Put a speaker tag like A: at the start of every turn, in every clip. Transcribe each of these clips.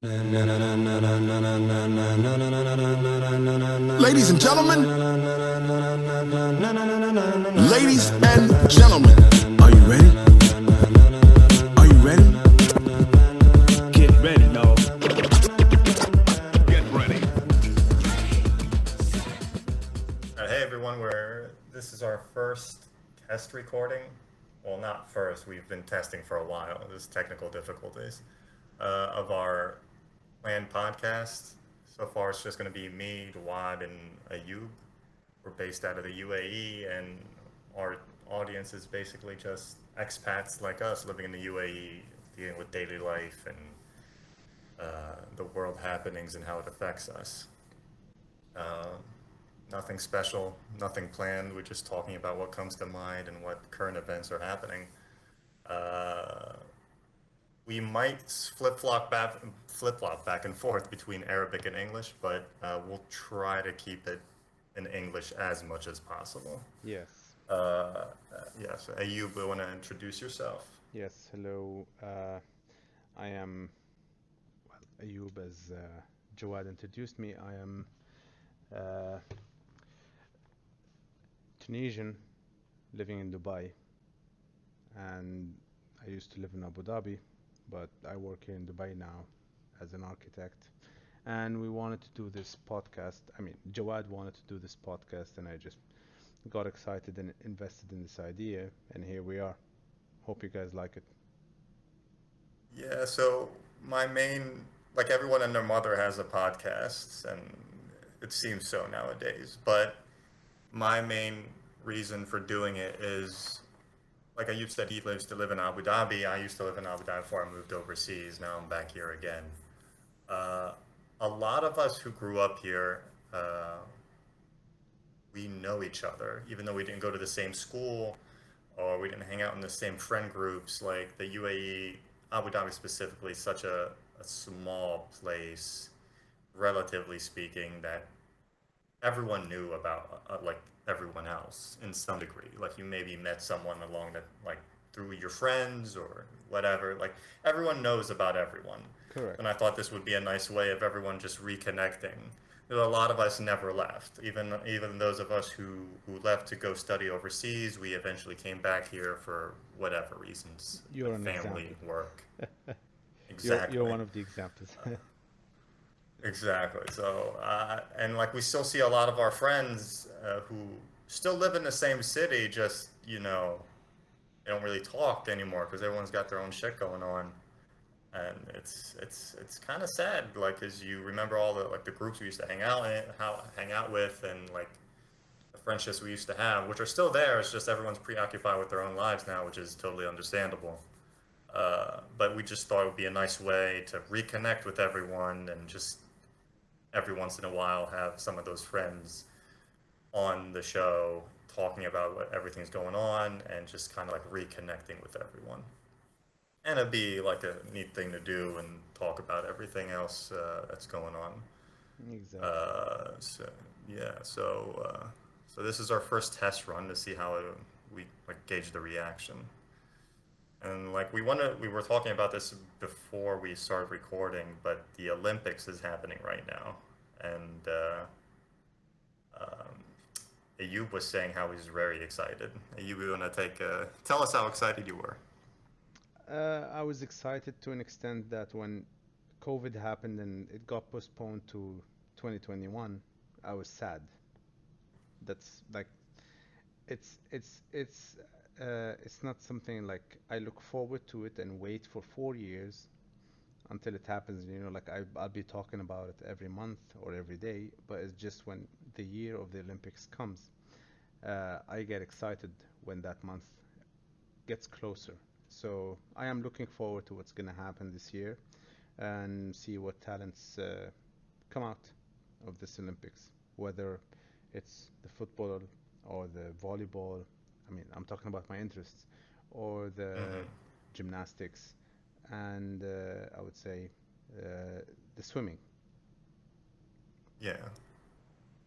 A: Ladies and gentlemen, ladies and gentlemen, are you ready? Are you ready?
B: Get ready, y'all. Get ready.
C: Hey everyone, this is our first test recording. Well, not first, we've been testing for a while. There's technical difficulties of our planned podcast. So far, it's just going to be me, Dawad, and Ayub. We're based out of the UAE, and our audience is basically just expats like us living in the UAE, dealing with daily life and the world happenings and how it affects us. Nothing special, nothing planned. We're just talking about what comes to mind and what current events are happening. We might flip-flop back and forth between Arabic and English, but we'll try to keep it in English as much as possible.
D: Yes.
C: Yes, Ayub, you want to introduce yourself?
D: Yes. Hello. I am Ayub, as Jawad introduced me. I am Tunisian, living in Dubai, and I used to live in Abu Dhabi, but I work here in Dubai now as an architect. And we wanted to do this podcast. I mean, Jawad wanted to do this podcast, and I just got excited and invested in this idea, and here we are. Hope you guys like it.
C: Yeah, so my main, like everyone and their mother has a podcast, and it seems so nowadays, but my main reason for doing it is, like Ayub said, he lives to live in Abu Dhabi. I used to live in Abu Dhabi before I moved overseas. Now I'm back here again. A lot of us who grew up here, we know each other, even though we didn't go to the same school or we didn't hang out in the same friend groups. Like the UAE, Abu Dhabi specifically, is such a small place, relatively speaking, that everyone knew about like everyone else in some degree. Like you maybe met someone along that, like through your friends or whatever. Like everyone knows about everyone.
D: Correct.
C: And I thought this would be a nice way of everyone just reconnecting. A lot of us never left. Even those of us who left to go study overseas, we eventually came back here for whatever reasons.
D: You're an
C: family,
D: example.
C: work.
D: You're,
C: Exactly.
D: you're one of the examples.
C: Exactly. So, and like we still see a lot of our friends who still live in the same city, just, they don't really talk anymore because everyone's got their own shit going on. And it's kind of sad, like, because you remember all the groups we used to hang out with, and like the friendships we used to have, which are still there. It's just everyone's preoccupied with their own lives now, which is totally understandable. But we just thought it would be a nice way to reconnect with everyone and just every once in a while have some of those friends on the show talking about what everything's going on and just kind of like reconnecting with everyone. And it'd be like a neat thing to do and talk about everything else that's going on.
D: Exactly.
C: So yeah, so this is our first test run to see how we like gauge the reaction. And like we were talking about this before we started recording, but the Olympics is happening right now, and Ayub was saying how he's very excited. Ayub, you want to tell us how excited you were?
D: I was excited to an extent that when COVID happened and it got postponed to 2021, I was sad. That's like it's not something like I look forward to it and wait for 4 years until it happens. Like I'll be talking about it every month or every day, but it's just when the year of the Olympics comes, I get excited when that month gets closer. So I am looking forward to what's going to happen this year and see what talents come out of this Olympics, whether it's the football or the volleyball. I mean, I'm talking about my interests, or the
C: Mm-hmm.
D: gymnastics, and I would say the swimming.
C: Yeah.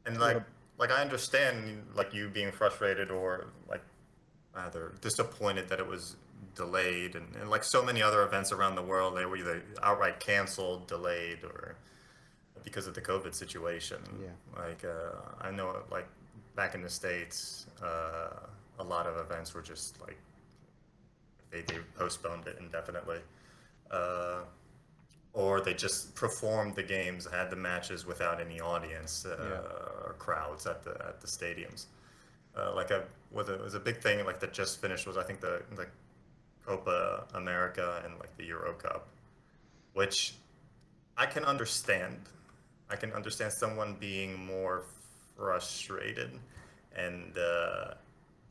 C: And
D: What
C: like I understand like you being frustrated or like rather disappointed that it was delayed, and like so many other events around the world, they were either outright canceled, delayed, or because of the COVID situation.
D: Yeah.
C: Like I know, like back in the States, a lot of events were just like they postponed it indefinitely, or they just performed the games, had the matches without any audience or crowds at the stadiums. Like a it was a big thing like that just finished was I think the Copa America and like the Euro Cup, which I can understand. I can understand someone being more frustrated and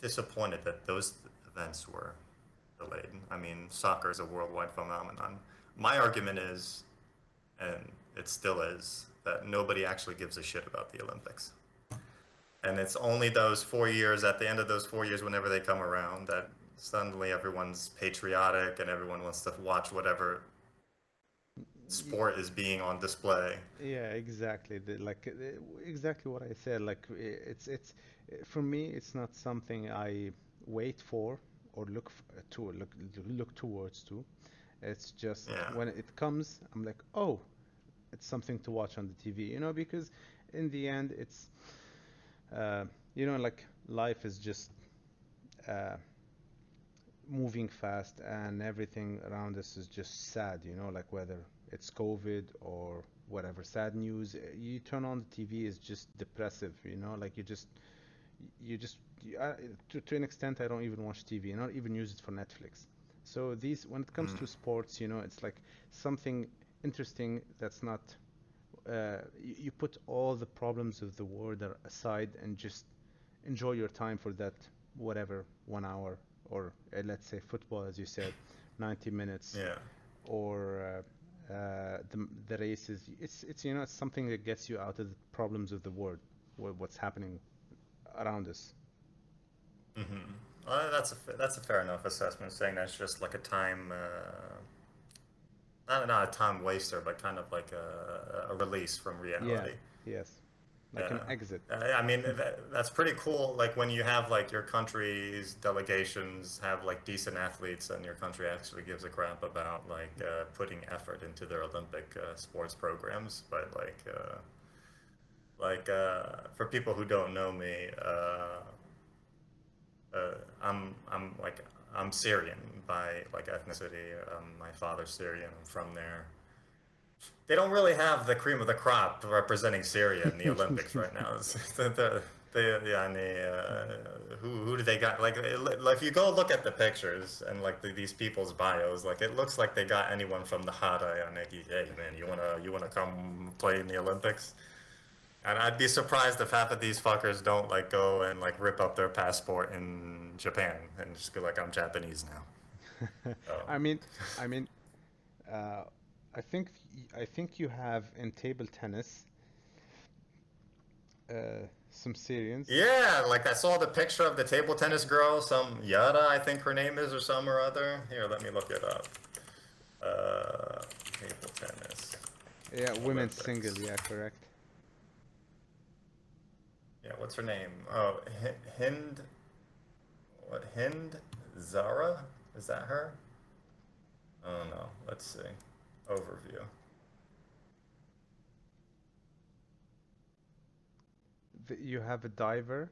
C: disappointed that those events were delayed. I mean, soccer is a worldwide phenomenon. My argument is, and it still is, that nobody actually gives a shit about the Olympics. And it's only those 4 years, at the end of those 4 years, whenever they come around, that suddenly everyone's patriotic and everyone wants to watch whatever sport is being on display.
D: Yeah, exactly. Exactly what I said. Like it's for me, it's not something I wait for or look towards to. It's just
C: Yeah.
D: when it comes, I'm like, oh, it's something to watch on the TV, because in the end, it's like life is just uh, moving fast and everything around us is just sad, like whether it's COVID or whatever sad news, you turn on the TV is just depressive, like you just to an extent I don't even watch TV, not even use it for Netflix. So these when it comes to sports, it's like something interesting that's not you put all the problems of the world aside and just enjoy your time for that whatever 1 hour or let's say football as you said 90 minutes
C: Yeah.
D: or the races it's it's something that gets you out of the problems of the world what's happening around us.
C: Well, that's a fair enough assessment, saying that's just like a time, not a time waster, but kind of like a release from
D: Yeah,
C: reality.
D: yes, like an
C: Yeah.
D: exit.
C: I mean, that's pretty cool. Like when you have like your country's delegations have like decent athletes, and your country actually gives a crap about like putting effort into their Olympic sports programs. But for people who don't know me, I'm Syrian by like ethnicity. My father's Syrian. I'm from there. They don't really have the cream of the crop representing Syria in the Olympics right now. Who do they got? Like if you go look at the pictures and like these people's bios, like it looks like they got anyone from the Hada and like, hey man, you wanna come play in the Olympics? And I'd be surprised if half of these fuckers don't like go and like rip up their passport in Japan and just be like, I'm Japanese now. So,
D: I mean, uh, I think you have in table tennis some Syrians.
C: yeah, like I saw the picture of the table tennis girl, some Yara, I think her name is, or some or other. Here, let me look it up. Table tennis
D: Yeah, women's
C: Olympics.
D: single. Yeah, correct.
C: Yeah, what's her name? Oh, Hind. What, Hind Zara? Is that her? Oh no. Let's see. Overview.
D: You have a diver.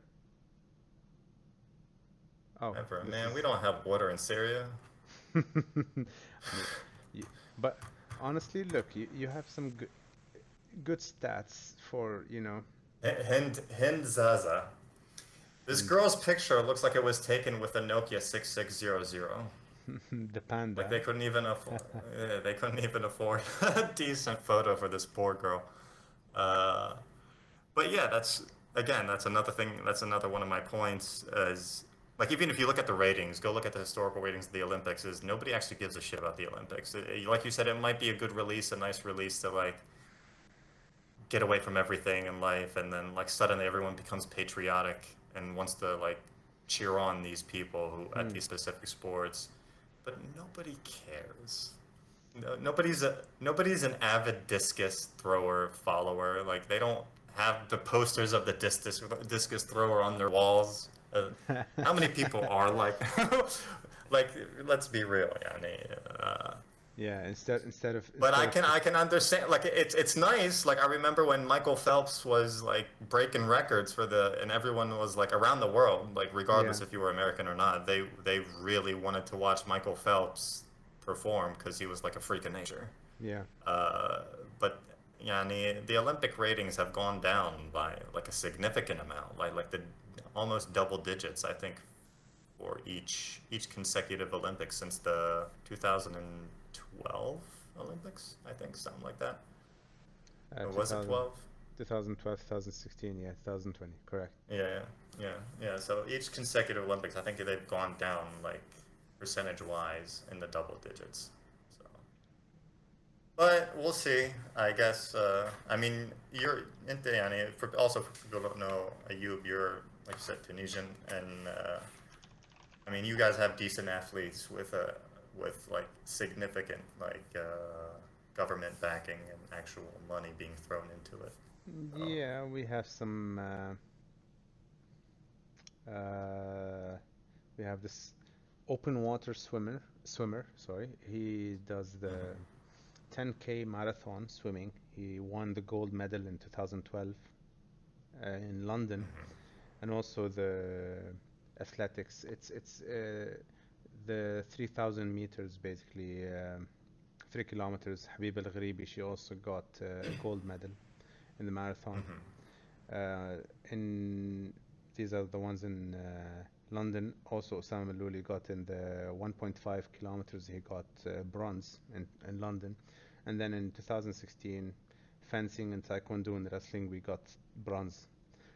D: Oh,
C: Ever.
D: this
C: Man,
D: is.
C: we don't have water in Syria.
D: I mean, but honestly, look, you have some good stats for,
C: Hind Zaza. This girl's picture looks like it was taken with a Nokia 6600.
D: the
C: Like
D: panda.
C: they couldn't even afford. They couldn't even afford a decent photo for this poor girl. Uh, but yeah, that's another thing. That's another one of my points. Is like even if you look at the ratings, go look at the historical ratings of the Olympics. Is nobody actually gives a shit about the Olympics. Like you said, it might be a good release, a nice release to like get away from everything in life, and then like suddenly everyone becomes patriotic and wants to like cheer on these people who at these specific sports. But nobody cares. Nobody's an avid discus thrower follower. Like they don't have the posters of the discus thrower on their walls. How many people are like like let's be real, yani.
D: Yeah, instead of
C: But
D: instead of
C: I can understand, like it's nice. Like I remember when Michael Phelps was like breaking records for and everyone was like around the world, like
D: yeah,
C: regardless if you were American or not, they really wanted to watch Michael Phelps perform because he was like a freak of nature.
D: yeah.
C: Uh, but yeah, the Olympic ratings have gone down by like a significant amount, like the almost double digits, I think, for each consecutive Olympics since the 2012 Olympics, I think, something like that. Or was it
D: 2000,
C: 12?
D: 2012, 2016, yeah, 2020, correct.
C: Yeah, yeah. So each consecutive Olympics, I think they've gone down like percentage-wise in the double digits. So, but we'll see. I guess. I mean, you're in Diani. Also, for people who don't know, Ayub, you're like you said, Tunisian, and I mean, you guys have decent athletes with like significant like government backing and actual money being thrown into it.
D: Yeah, we have some. We have this open water swimmer. Sorry, he does the 10K marathon swimming. He won the gold medal in 2012 in London, and also the athletics. It's the 3,000 meters basically, 3 kilometers. Habib Al Gharibi, she also got a gold medal in the marathon.
C: Hmm.
D: Uh, in These are the ones in London. Also, Osama Malouli got in the 1.5 kilometers. He got bronze in London, and then in 2016, fencing and taekwondo and wrestling, we got bronze.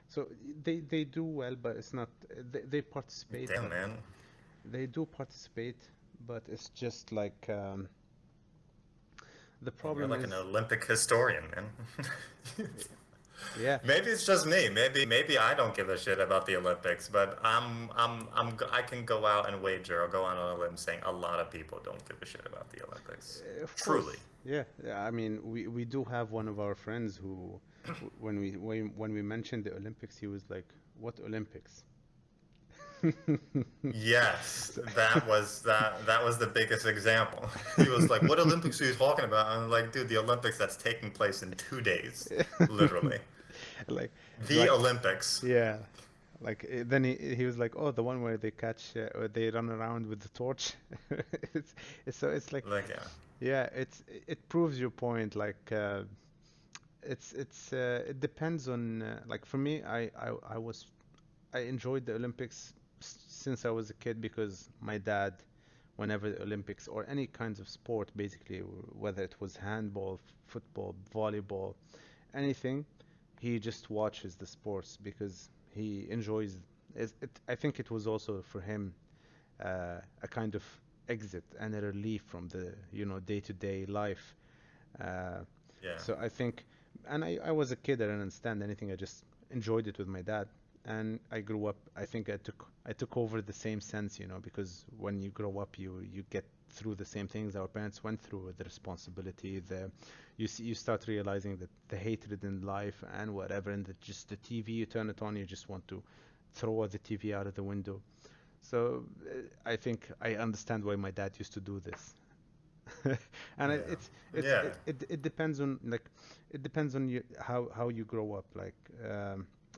D: So they do well, but it's not. They participate,
C: Damn,
D: but
C: man.
D: they do participate, but it's just like the
C: Man, you're
D: problem
C: like an
D: is,
C: Olympic historian, man.
D: yeah,
C: Maybe it's just me. Maybe I don't give a shit about the Olympics, but I can go out and wager or go out on a limb saying a lot of people don't give a shit about the Olympics.
D: of course,
C: Truly.
D: yeah. Yeah, I mean, we do have one of our friends who, when we mentioned the Olympics, he was like, "What Olympics?"
C: Yes,
D: So,
C: that was the biggest example. He was like, "What Olympics are you talking about?" And I'm like, "Dude, the Olympics that's taking place in 2 days, literally.
D: like,
C: The
D: like,
C: Olympics."
D: yeah, like then he was like, "Oh, the one where they catch, where they run around with the torch." it's, so it's like,
C: Like, yeah.
D: yeah, it proves your point. Like, it depends on like for me, I enjoyed the Olympics since I was a kid because my dad, whenever the Olympics or any kinds of sport, basically, whether it was handball, football, volleyball, anything, he just watches the sports because he enjoys I think it was also for him a kind of exit and a relief from the day-to-day life. Uh,
C: Yeah.
D: so I think, and I was a kid, I didn't understand anything. I just enjoyed it with my dad, and I grew up. I think I took over the same sense, because when you grow up, you get through the same things our parents went through, the responsibility, you start realizing that the hatred in life and whatever, and just the TV, you turn it on, you just want to throw the TV out of the window. So I think I understand why my dad used to do this. And
C: Yeah.
D: it's
C: Yeah.
D: it depends on, like, it depends on you, how you grow up. Like,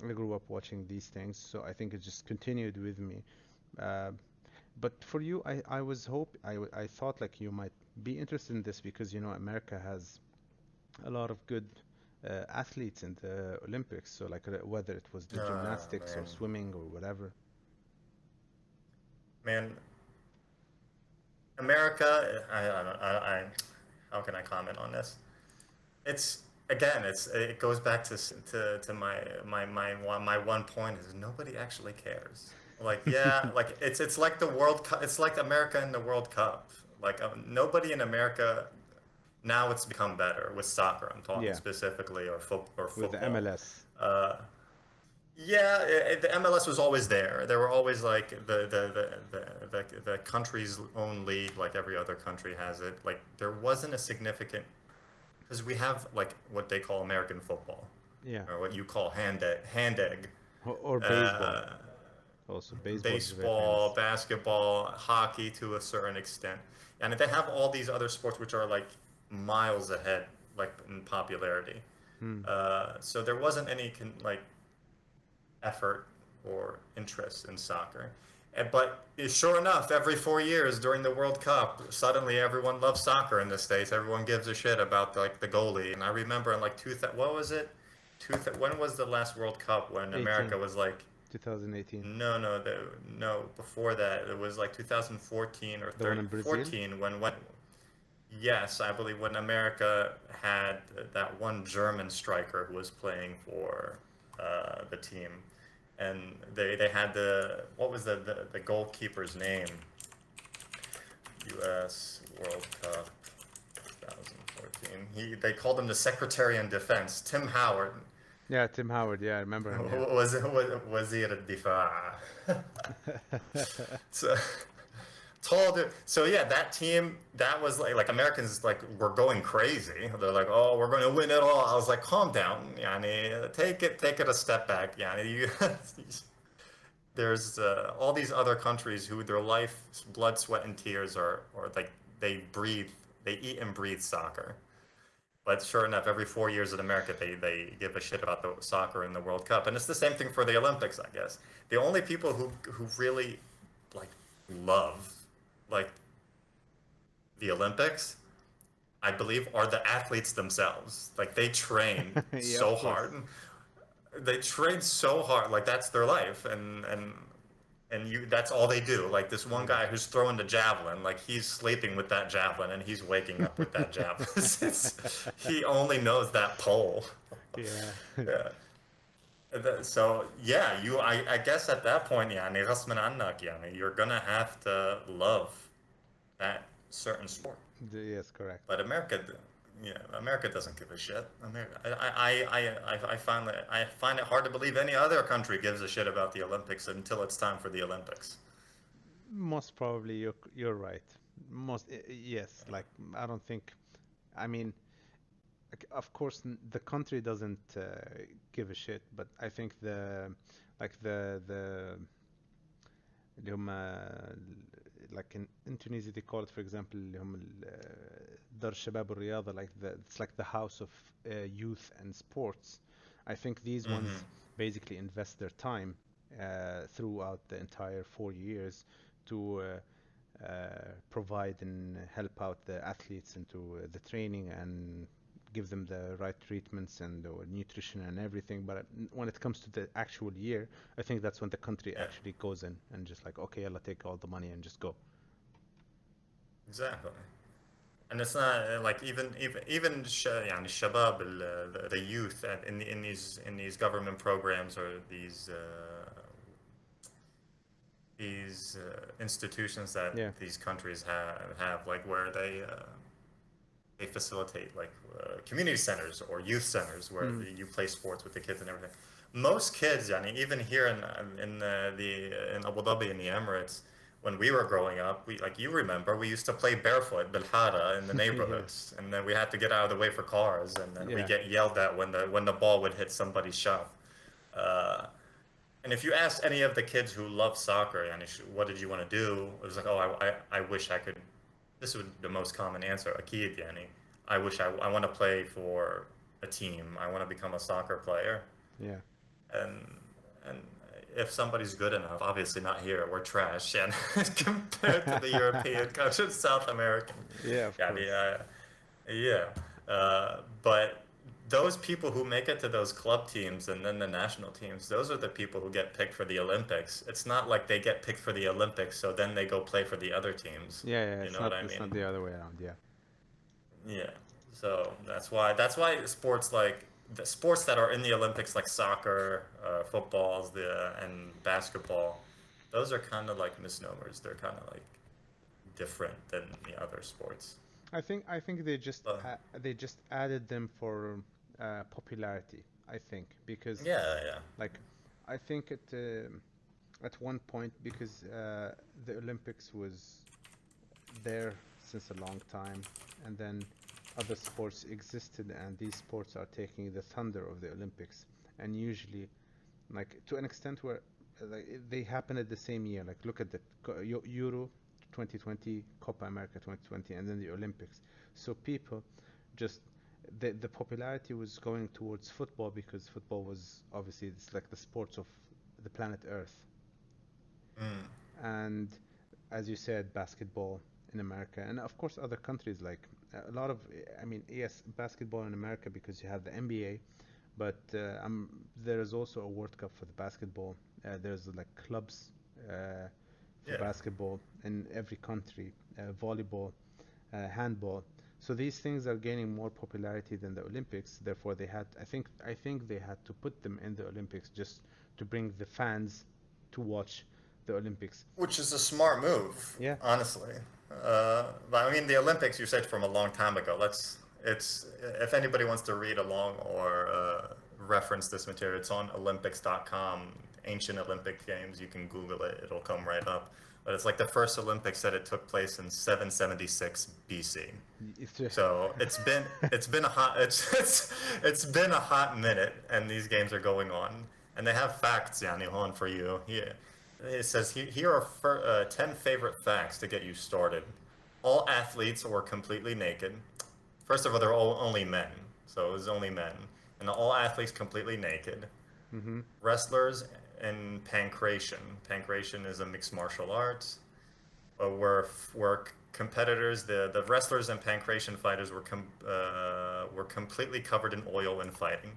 D: I grew up watching these things, so I think it just continued with me. Uh, but for you, I thought like you might be interested in this because America has a lot of good athletes in the Olympics. So like whether it was the gymnastics or
C: Man.
D: swimming or whatever.
C: Man, America, how can I comment on this? It's again, it goes back to my one point is nobody actually cares. Like yeah, like it's like the World Cup. It's like America in the World Cup. Like nobody in America now it's become better with soccer. I'm talking
D: Yeah,
C: specifically or
D: with the
C: football.
D: MLS.
C: Uh, yeah, the MLS was always there. There were always like the country's own league, like every other country has it. Like there wasn't a significant because we have like what they call American football
D: Yeah,
C: or what you call hand egg.
D: or baseball.
C: Uh,
D: Also, baseball is very
C: baseball,
D: famous.
C: basketball, hockey to a certain extent. And they have all these other sports which are like miles ahead, like in popularity.
D: Hmm.
C: So there wasn't any like effort or interest in soccer. But sure enough, every 4 years during the World Cup, suddenly everyone loves soccer in the States. Everyone gives a shit about like the goalie. And I remember in like what was it? When was the last World Cup when America
D: 18,
C: was like
D: 2018.
C: no, before that it was like 2014 or
D: The one in Brazil?
C: 14 when yes, I believe when America had that one German striker who was playing for the team, and they had what was the goalkeeper's name? U.S. World Cup 2014. They called him the Secretary in Defense, Tim Howard.
D: Yeah, Tim Howard. Yeah, I remember him. Yeah.
C: وزير الدفاع. So tall dude. So yeah, that team, that was like Americans like were going crazy. They're like, oh, we're going to win it all. I was like, calm down, yani, take it a step back, yani. There's all these other countries who their life, blood, sweat, and tears are, or like they eat and breathe soccer. But sure enough, every 4 years in America, they give a shit about the soccer in the World Cup, and it's the same thing for the Olympics, I guess. The only people who really like love like the Olympics, I believe, are the athletes themselves. Like they train
D: Yeah,
C: so
D: of course.
C: hard. They train so hard, like that's their life, and you that's all they do. Like this one guy who's throwing the javelin, like he's sleeping with that javelin and he's waking up with that javelin. He only knows that pole.
D: Yeah.
C: Yeah. So yeah, I guess at that point, يعني غصباً عنك, يعني you're gonna have to love that certain sport.
D: Yes, correct.
C: But America doesn't give a shit. America, I find it hard to believe any other country gives a shit about the Olympics until it's time for the Olympics.
D: Most probably you're right. Yes, like I don't think. I mean, like, of course, the country doesn't give a shit, but I think the اللي هم like in Tunisia they call it, for example, اللي هم دار الشباب والرياضة, like it's like the house of youth and sports. I think these ones
C: Hmm.
D: basically invest their time throughout the entire 4 years to provide and help out the athletes into the training and give them the right treatments and nutrition and everything. But when it comes to the actual year, I think that's when the country
C: Yeah,
D: actually goes in and just like, okay, I'll take all the money and just go.
C: exactly. And it's not like even يعني الشباب the youth in these government programs or these institutions that
D: Yeah.
C: these countries have like where they facilitate like community centers or youth centers where
D: Mm.
C: you play sports with the kids and everything. Most kids, yani, even here in Abu Dhabi in the Emirates, when we were growing up, we like you remember we used to play barefoot bilhara in the
D: Yeah.
C: neighborhoods, and then we had to get out of the way for cars, and then we
D: Yeah.
C: get yelled at when the ball would hit somebody's shop. Uh, and if you ask any of the kids who love soccer, yani, what did you want to do? It was like, oh, I wish I could. This was the most common answer. Akid, yani. I wish I want to play for a team. I want to become a soccer player.
D: Yeah.
C: And if somebody's good enough, obviously not here, we're trash. And compared to the European countries, South American,
D: Yeah, of
C: yeah,
D: course.
C: yeah. But those people who make it to those club teams and then the national teams, those are the people who get picked for the Olympics. It's not like they get picked for the Olympics, so then they go play for the other teams.
D: Yeah, yeah,
C: You know what I
D: it's
C: mean?
D: not the other way around. Yeah.
C: Yeah. So that's why sports like the sports that are in the Olympics, like soccer, footballs, and basketball, those are kind of like misnomers. They're kind of like different than the other sports.
D: I think
C: But
D: they just added them for popularity. I think because
C: yeah, yeah.
D: like I think at one point, because the Olympics was there since a long time, and then other sports existed, and these sports are taking the thunder of the Olympics. And usually, like to an extent, where they happen at the same year. Like look at the Euro 2020, Copa America 2020, and then the Olympics. So people just the popularity was going towards football because football was obviously it's like the sports of the planet Earth.
C: Mm.
D: And as you said, basketball in America, and of course other countries like a lot of, I mean, yes, basketball in America because you have the NBA, but there is also a World Cup for the basketball. There's like clubs for
C: Yeah.
D: basketball in every country, volleyball, handball. So these things are gaining more popularity than the Olympics. Therefore, I think they had to put them in the Olympics just to bring the fans to watch the Olympics.
C: Which is a smart move,
D: Yeah.
C: honestly. But I mean, the Olympics you said from a long time ago. It's if anybody wants to read along or reference this material, it's on Olympics.com. Ancient Olympic Games. You can Google it; it'll come right up. But it's like the first Olympics said it took place in 776 BC. So it's been a hot it's been a hot minute, and these games are going on, and they have facts, Yani Hon, for you. Here it says here are 10 favorite facts to get you started. All athletes were completely naked. First of all, they're all only men, so it was only men, and all athletes completely naked.
D: Mm-hmm.
C: Wrestlers and pancration. Pancration is a mixed martial arts. Were competitors. The wrestlers and pancration fighters were completely covered in oil and fighting.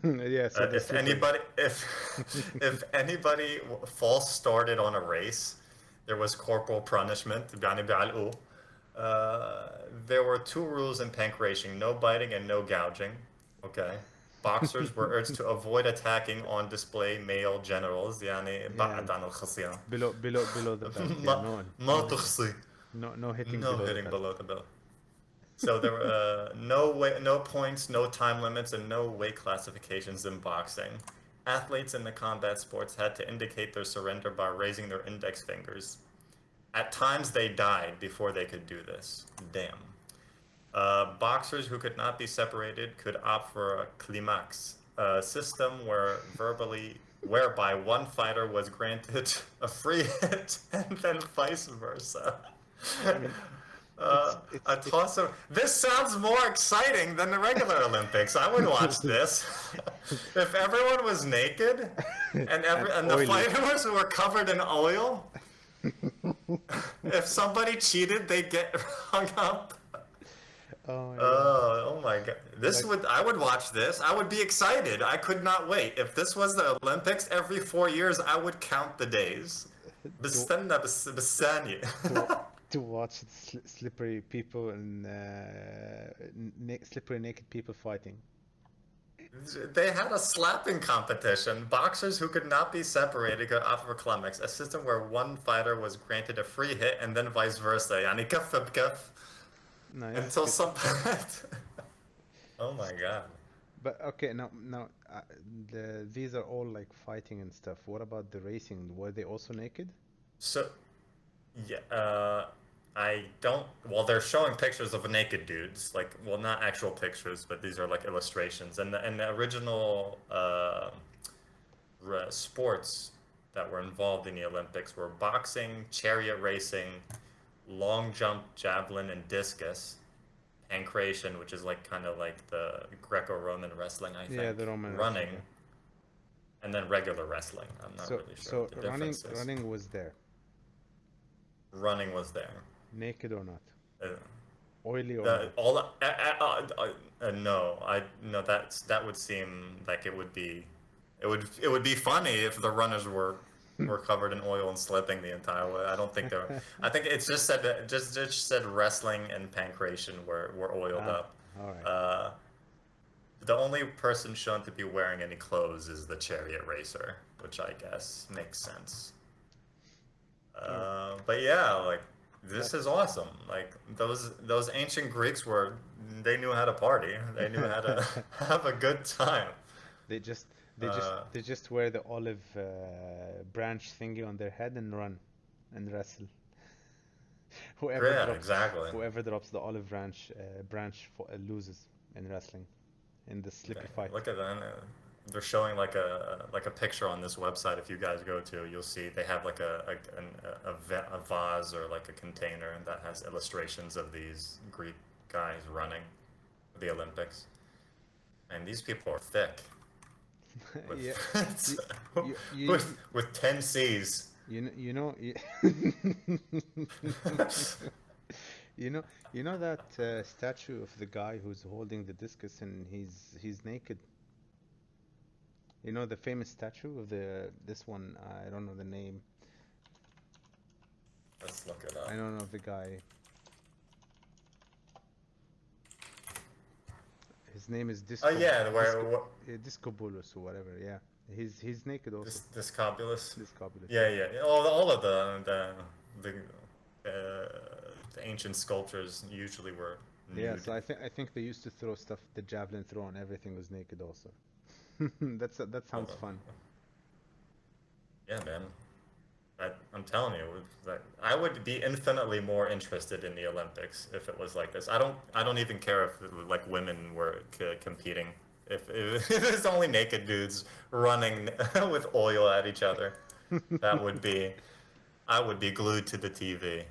D: Yeah. So
C: If anybody if anybody false started on a race, there was corporal punishment. There were 2 rules in pancration: no biting and no gouging. Okay. Boxers were urged to avoid attacking on display male genitals. يعني بعد عن الخصية.
D: below the belt. Yeah,
C: ما تخصي.
D: no hitting
C: No
D: below
C: hitting
D: the belt.
C: below the belt. So there were no points, no time limits, and no weight classifications in boxing. Athletes in the combat sports had to indicate their surrender by raising their index fingers. At times they died before they could do this. Damn. Boxers who could not be separated could opt for a climax, a system whereby one fighter was granted a free hit and then vice versa. A toss of this sounds more exciting than the regular Olympics. I would watch this. If everyone was naked and the
D: oily.
C: fighters were covered in oil, if somebody cheated, they'd get hung up.
D: Oh, yeah.
C: Oh my god. I would watch this. I would be excited. I could not wait. If this was the Olympics, every 4 years I would count the days. بستنى بالثانية.
D: To watch slippery people and slippery naked people fighting.
C: They had a slapping competition. Boxers who could not be separated could opt for climax, a system where one fighter was granted a free hit and then vice versa. يعني كف بكف.
D: Nice.
C: Until some Oh my god.
D: But okay, now these are all like fighting and stuff. What about the racing? Were they also naked?
C: So, yeah, I don't. Well, they're showing pictures of naked dudes. Like, well, not actual pictures, but these are like illustrations. And the original sports that were involved in the Olympics were boxing, chariot racing, long jump, javelin, and discus. Pancration, which is like kind of like the Greco-Roman wrestling, I think.
D: Yeah, the Roman
C: running,
D: wrestling,
C: and then regular wrestling. I'm not really sure
D: So
C: what the difference is.
D: running was there,
C: Running was there.
D: naked or not,
C: Uh,
D: oily or
C: the,
D: not.
C: all no, that would seem like it would be funny if the runners were covered in oil and slipping the entire way. I don't think they're. I think it's just said wrestling and pancration were oiled up.
D: All right.
C: The only person shown to be wearing any clothes is the chariot racer, which I guess makes sense. But yeah, like this is awesome. Like those ancient Greeks they knew how to party. They knew how to have a good time.
D: They just wear the olive branch thingy on their head and run and wrestle.
C: Exactly.
D: Whoever drops the olive branch loses in wrestling, in the slippy fight.
C: Look at that. they're showing like a picture on this website. If you guys go to, you'll see they have like a vase or like a container that has illustrations of these Greek guys running the Olympics, and these people are thick with
D: Yeah, you, you,
C: with 10 C's.
D: you know, you know, you know that statue of the guy who's holding the discus and he's naked. You know the famous statue of the this one. I don't know the name.
C: Let's look it
D: I
C: up.
D: don't know the guy. His name is
C: Oh yeah,
D: Disco, Discobulus or whatever. Yeah, he's naked also.
C: this Cobulus.
D: Discobulus.
C: Yeah,
D: Yeah.
C: yeah, yeah. All of the the ancient sculptures usually were
D: Yeah.
C: nude.
D: So I think they used to throw stuff. The javelin throw and everything was naked also. That
C: All
D: sounds fun.
C: Yeah, man. I'm telling you, that I would be infinitely more interested in the Olympics if it was like this. I don't even care if like women were competing. If it's only naked dudes running with oil at each other, that would be I would be glued to the TV.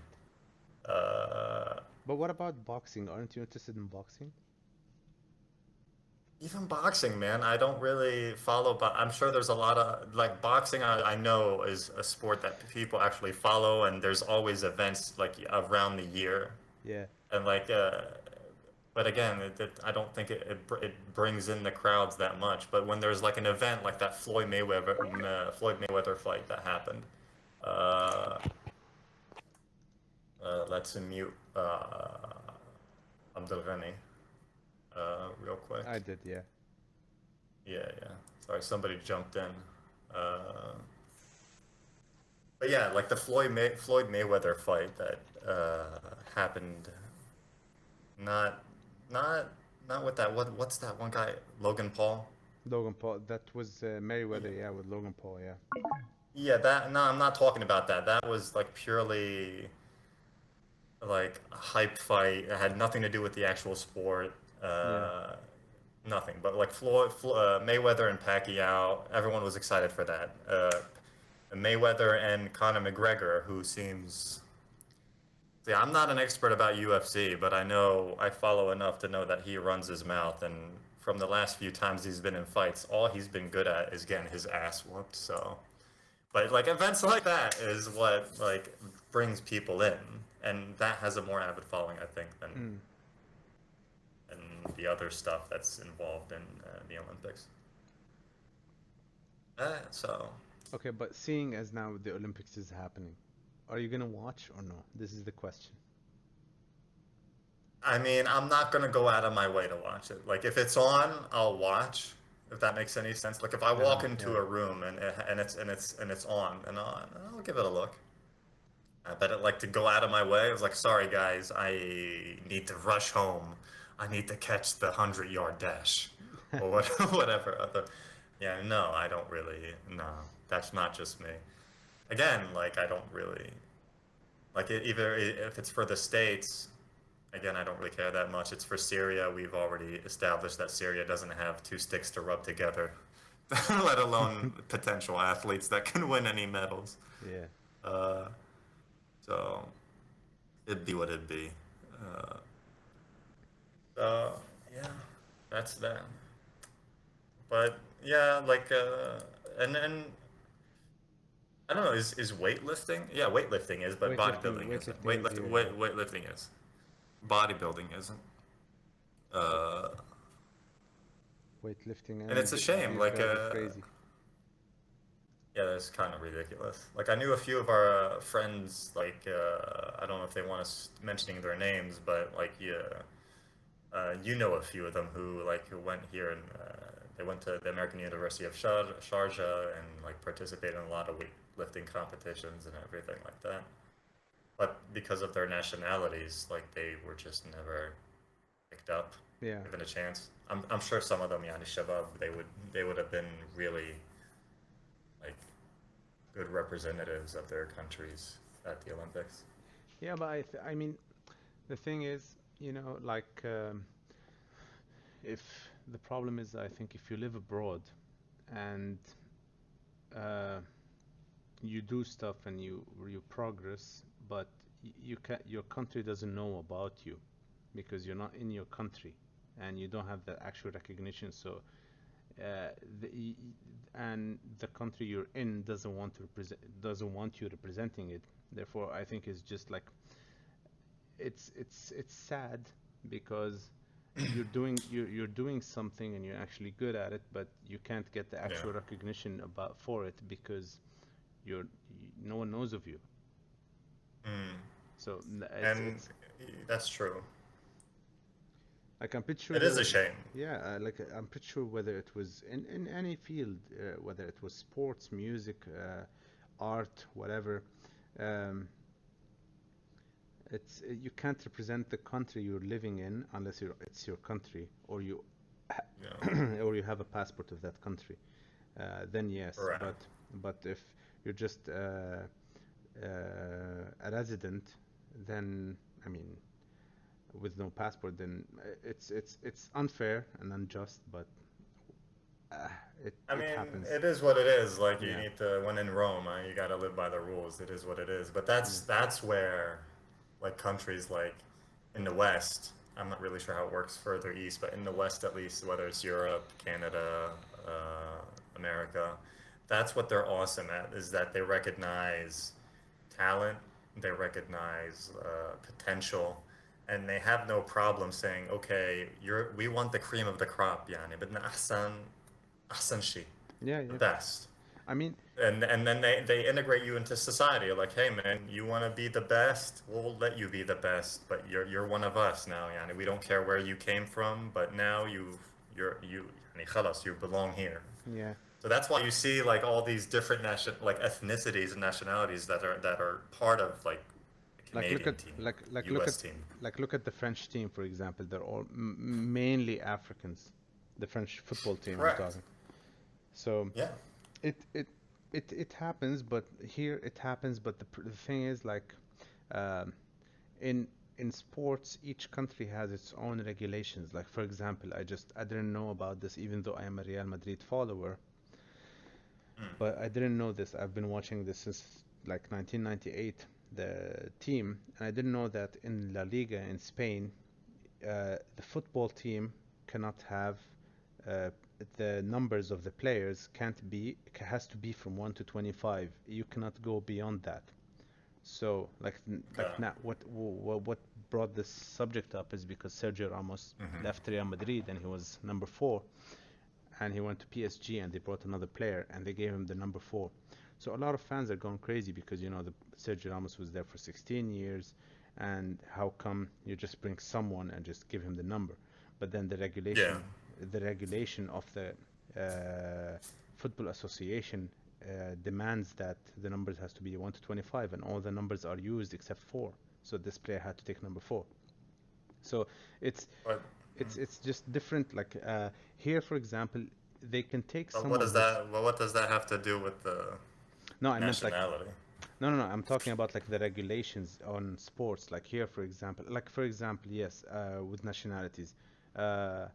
C: Uh,
D: But what about boxing? Aren't you interested in boxing?
C: Even boxing, man, I don't really follow, but I'm sure there's a lot of like boxing. I know is a sport that people actually follow, and there's always events like around the year,
D: Yeah.
C: and like, but again, I don't think it brings in the crowds that much. But when there's like an event like that Floyd Mayweather fight that happened, uh, let's mute Abdelghani real quick.
D: I did. Yeah.
C: Yeah, yeah. Sorry, somebody jumped in. Uh, but yeah, like the Floyd Mayweather fight that happened. Not, not, not with that. What's that one guy? Logan Paul.
D: Logan Paul. That was Merriweather. Yeah, with Logan Paul. Yeah.
C: Yeah, that. No, I'm not talking about that. That was like purely like a hype fight. It had nothing to do with the actual sport.
D: Yeah.
C: Nothing. But like Mayweather and Pacquiao, everyone was excited for that. Mayweather and Conor McGregor, who seems. See, I'm not an expert about UFC, but I follow enough to know that he runs his mouth, and from the last few times he's been in fights, all he's been good at is getting his ass whooped. So, but like events like that is what like brings people in, and that has a more avid following, I think,
D: Mm.
C: than the other stuff that's involved in the Olympics. So.
D: Okay, but seeing as now the Olympics is happening, are you gonna watch or no? This is the question.
C: I mean, I'm not gonna go out of my way to watch it. Like, if it's on, I'll watch. If that makes any sense. Like, if I walk into
D: Yeah.
C: a room and it's on and I'll give it a look. But like to go out of my way, I was like, sorry guys, I need to rush home. I need to catch the 100-yard dash, or whatever other. Yeah, no, I don't really. No, that's not just me. Again, like I don't really like it, either if it's for the States. Again, I don't really care that much. It's for Syria. We've already established that Syria doesn't have two sticks to rub together, let alone potential athletes that can win any medals.
D: Yeah.
C: Uh, so it'd be what it'd be. Uh, so yeah, that's that. But yeah, like and I don't know. Is weightlifting? Yeah, weightlifting is, but bodybuilding isn't. Weightlifting is. Bodybuilding isn't. Uh,
D: Weightlifting
C: and it's a shame.
D: these
C: Like,
D: guys are crazy.
C: yeah, that's kind of ridiculous. Like, I knew a few of our friends. Like, I don't know if they want us mentioning their names, but like, yeah, you know a few of them who went here and they went to the American University of Sharjah and like participated in a lot of weightlifting competitions and everything like that. But because of their nationalities, like they were just never picked up,
D: Yeah.
C: given a chance. I'm sure some of them, Yani Shabab, they would have been really like good representatives of their countries at the Olympics.
D: Yeah, but I mean, the thing is, like, if the problem is, I think if you live abroad, and uh, you do stuff and you progress, but you can your country doesn't know about you because you're not in your country and you don't have the actual recognition. So uh, the, y- and the country you're in doesn't want you representing it. Therefore, I think it's just like it's sad because you're doing something and you're actually good at it, but you can't get the
C: Yeah.
D: actual recognition about for it because no one knows of you.
C: Mm.
D: So
C: And
D: it's
C: that's true.
D: like I'm pretty sure
C: It
D: there
C: is a
D: was,
C: shame.
D: yeah, like I'm pretty sure whether it was in any field, whether it was sports, music, art, whatever, um, you can't represent the country you're living in unless it's your country or you
C: Yeah.
D: or you have a passport of that country. Then yes,
C: Right.
D: but if you're just a resident, then I mean, with no passport, then it's unfair and unjust, but uh,
C: I
D: it
C: mean,
D: happens.
C: it is what it is. Like you
D: Yeah,
C: need to, when in Rome, you got to live by the rules. It is what it is. But
D: yeah,
C: that's where, like countries like in the West, I'm not really sure how it works further east, but in the West at least, whether it's Europe, Canada, America, that's what they're awesome at. Is that they recognize talent, they recognize potential, and they have no problem saying, okay, we want the cream of the crop, يعني بدنا أحسن شيء,
D: yeah,
C: the
D: yeah.
C: best.
D: I mean,
C: And then they integrate you into society. Like, hey man, you want to be the best? We'll let you be the best, but you're one of us now, yani. We don't care where you came from, but now يعني خلاص, you belong here.
D: yeah,
C: So that's why you see like all these different like ethnicities and nationalities that are part of like the
D: like look
C: Canadian
D: at
C: team,
D: look
C: U.S.
D: at
C: team.
D: look at the French team, for example. They're all mainly Africans. The French football team, I'm
C: Correct.
D: talking. So
C: Yeah.
D: it it it happens, but here it happens. But the thing is, like, um, in sports, each country has its own regulations. Like, for example, I didn't know about this, even though I am a Real Madrid follower.
C: Mm.
D: But I didn't know this. I've been watching this since like 1998, the team, and I didn't know that in La Liga in Spain, the football team cannot have uh, the numbers of the players can't be has to be from 1 to 25. You cannot go beyond that. So
C: Okay.
D: now what brought this subject up is because Sergio Ramos
C: Hmm.
D: left Real Madrid and he was number 4, and he went to PSG and they brought another player and they gave him the number 4. So a lot of fans are going crazy because the Sergio Ramos was there for 16 years, and how come you just bring someone and just give him the number? But then
C: Yeah.
D: the regulation of the football association demands that the numbers has to be 1 to 25, and all the numbers are used except 4. So this player had to take number 4. So it's
C: But,
D: it's just different. Like here, for example, they can take
C: but what
D: someone
C: does
D: who's
C: that? Well, what does that have to do with the
D: no, I meant like
C: nationality?
D: no. I'm talking about like the regulations on sports. Like here, for example, yes, with nationalities, uh,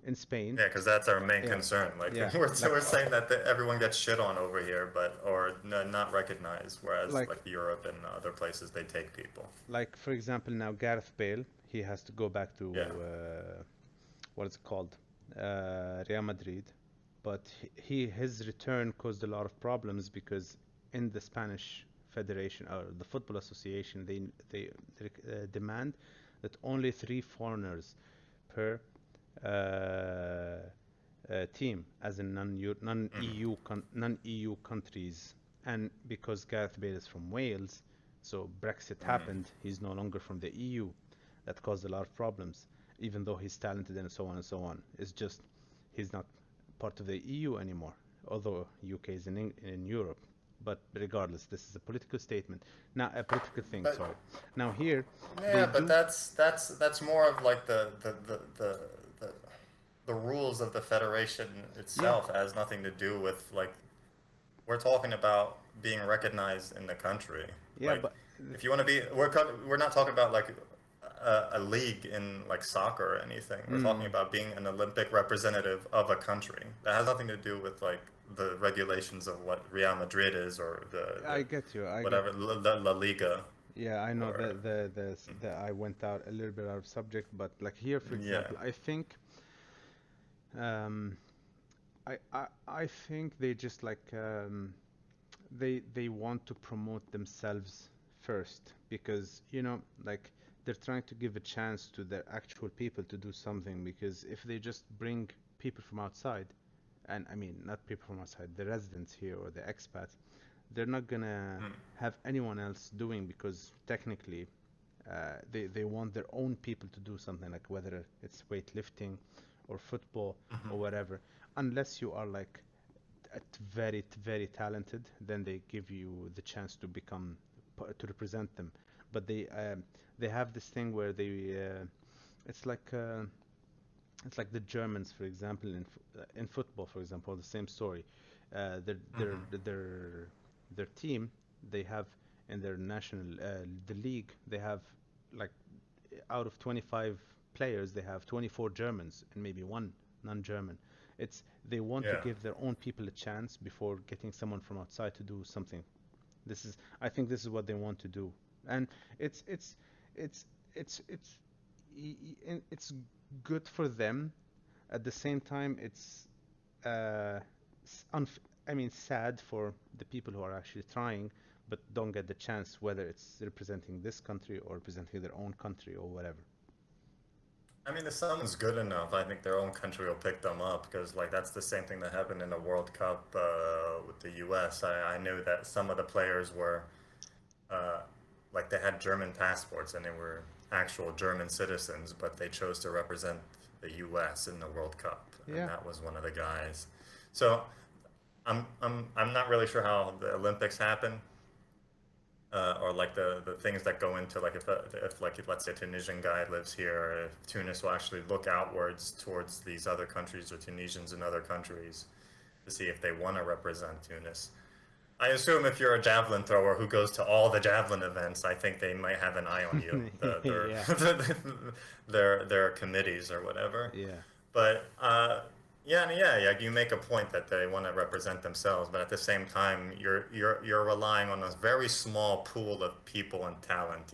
D: in Spain,
C: Yeah, because that's our main
D: yeah,
C: concern. Like
D: yeah,
C: we're saying that everyone gets shit on over here, but or not recognized, whereas
D: like
C: like Europe and other places they take people.
D: for example, now Gareth Bale, he has to go back to
C: Yeah.
D: what is it called, Real Madrid, but his return caused a lot of problems because in the Spanish Federation or the Football Association, they demand that only 3 foreigners per team, as in
C: Hmm.
D: non-EU countries. And because Gareth Bale is from Wales, so Brexit
C: Hmm.
D: happened, he's no longer from the EU. That caused a lot of problems, even though he's talented and so on and so on. It's just he's not part of the EU anymore, although UK is in Europe. But regardless, this is a political statement. Now, a political thing,
C: But
D: sorry. Now here, they
C: yeah, but
D: do,
C: that's more of like the the rules of the federation
D: yeah,
C: itself. It has nothing to do with like we're talking about being recognized in the country.
D: yeah,
C: Like
D: but
C: if you want to be, we're not talking about like a league in like soccer or anything. We're talking about being an Olympic representative of a country. That has nothing to do with like the regulations of what Real Madrid is or
D: I
C: the
D: get you. I get.
C: whatever La Liga
D: Yeah, I know
C: or
D: the I went out a little bit out of subject, but like here, for
C: yeah.
D: example, I think um, I think they just like they want to promote themselves first because like they're trying to give a chance to their actual people to do something because if they just bring people from outside, and I mean not people from outside, the residents here or the expats, they're not gonna
C: Mm,
D: have anyone else doing because technically they want their own people to do something like whether it's weightlifting or football
C: mhm.
D: or whatever, unless you are like very talented, then they give you the chance to become to represent them. But they have this thing where it's like uh, it's like the Germans, for example, in football, for example, the same story. Their team, they have in their national the league, they have like out of 25 players, they have 24 Germans and maybe one non-German. It's they want to
C: Yeah.
D: give their own people a chance before getting someone from outside to do something. I think this is what they want to do, and it's it's it's it's it's good for them. At the same time, it's uh, I mean sad for the people who are actually trying but don't get the chance, whether it's representing this country or representing their own country or whatever.
C: I mean, if someone's good enough, I think their own country will pick them up because, like, that's the same thing that happened in the World Cup with the U.S. I knew that some of the players were, uh, like, they had German passports and they were actual German citizens, but they chose to represent the U.S. in the World Cup, and
D: Yeah.
C: that was one of the guys. So I'm not really sure how the Olympics happen, or like the things that go into like if like let's say a Tunisian guy lives here, if Tunis will actually look outwards towards these other countries or Tunisians in other countries to see if they want to represent Tunis. I assume if you're a javelin thrower who goes to all the javelin events, I think they might have an eye on you,
D: Yeah.
C: their committees or whatever.
D: Yeah.
C: But yeah, you make a point that they want to represent themselves, but at the same time, you're relying on a very small pool of people and talent,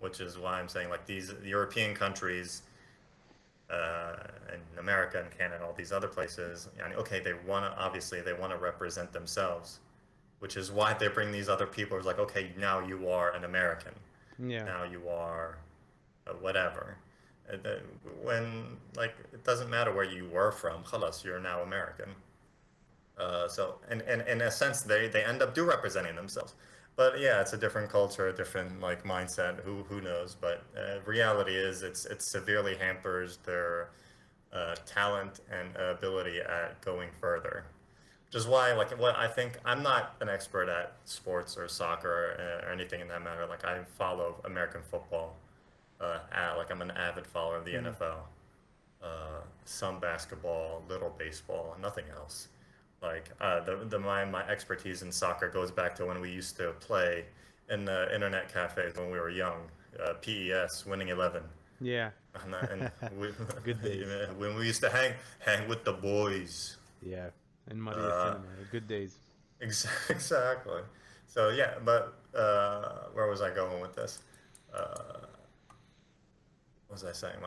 C: which is why I'm saying like these European countries, and America and Canada, all these other places, okay, they want to represent themselves, which is why they bring these other people. It's like, okay, now you are an American,
D: Yeah.
C: now you are whatever. And then when like it doesn't matter where you were from, خلاص, you're now American. So and in a sense they end up do representing themselves. But yeah, it's a different culture, a different like mindset. Who knows? But reality is it severely hampers their talent and ability at going further. Which is why like what I think I'm not an expert at sports or soccer or anything in that matter. Like I follow American football. Like I'm an avid follower of the
D: Mm.
C: NFL. Some basketball, little baseball, nothing else. Like my expertise in soccer goes back to when we used to play in the internet cafes when we were young. PES, Winning 11,
D: Yeah.
C: and we,
D: Good days.
C: when we used to hang with the boys.
D: Yeah. And Maria
C: Uh,
D: Cinema. Good days.
C: exactly. So yeah, but where was I going with this? Uh, what was I saying?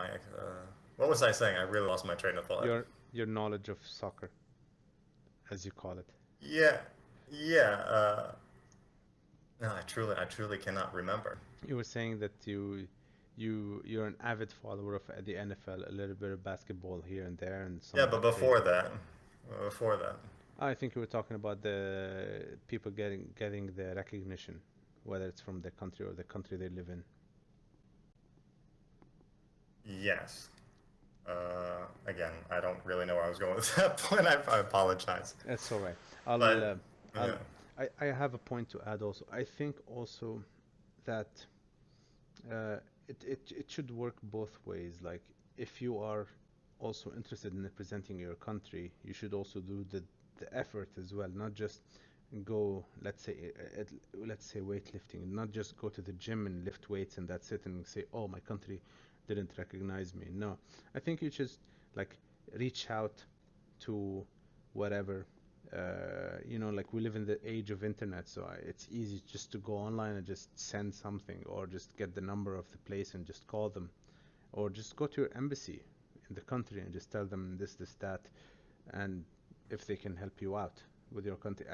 C: What was I saying? I really lost my train of thought.
D: Your knowledge of soccer, as you call it.
C: Yeah, yeah. No, I truly cannot remember.
D: You were saying that you're an avid follower of the NFL, a little bit of basketball here and there, and some
C: Yeah, but
D: like
C: before that,
D: I think you were talking about the people getting the recognition, whether it's from the country or the country they live in.
C: yes. Again, I don't really know where I was going with that point. I apologize.
D: That's all right. I'll,
C: But
D: I'll
C: yeah,
D: I have a point to add also. I think also that it should work both ways. Like if you are also interested in representing your country, you should also do the effort as well, not just go, let's say weightlifting, not just go to the gym and lift weights and that's it, and say, oh, my country didn't recognize me. No, I think you just like reach out to whatever. Like we live in the age of internet, so it's easy just to go online and just send something, or just get the number of the place and just call them, or just go to your embassy in the country and just tell them this, that, and if they can help you out with your country.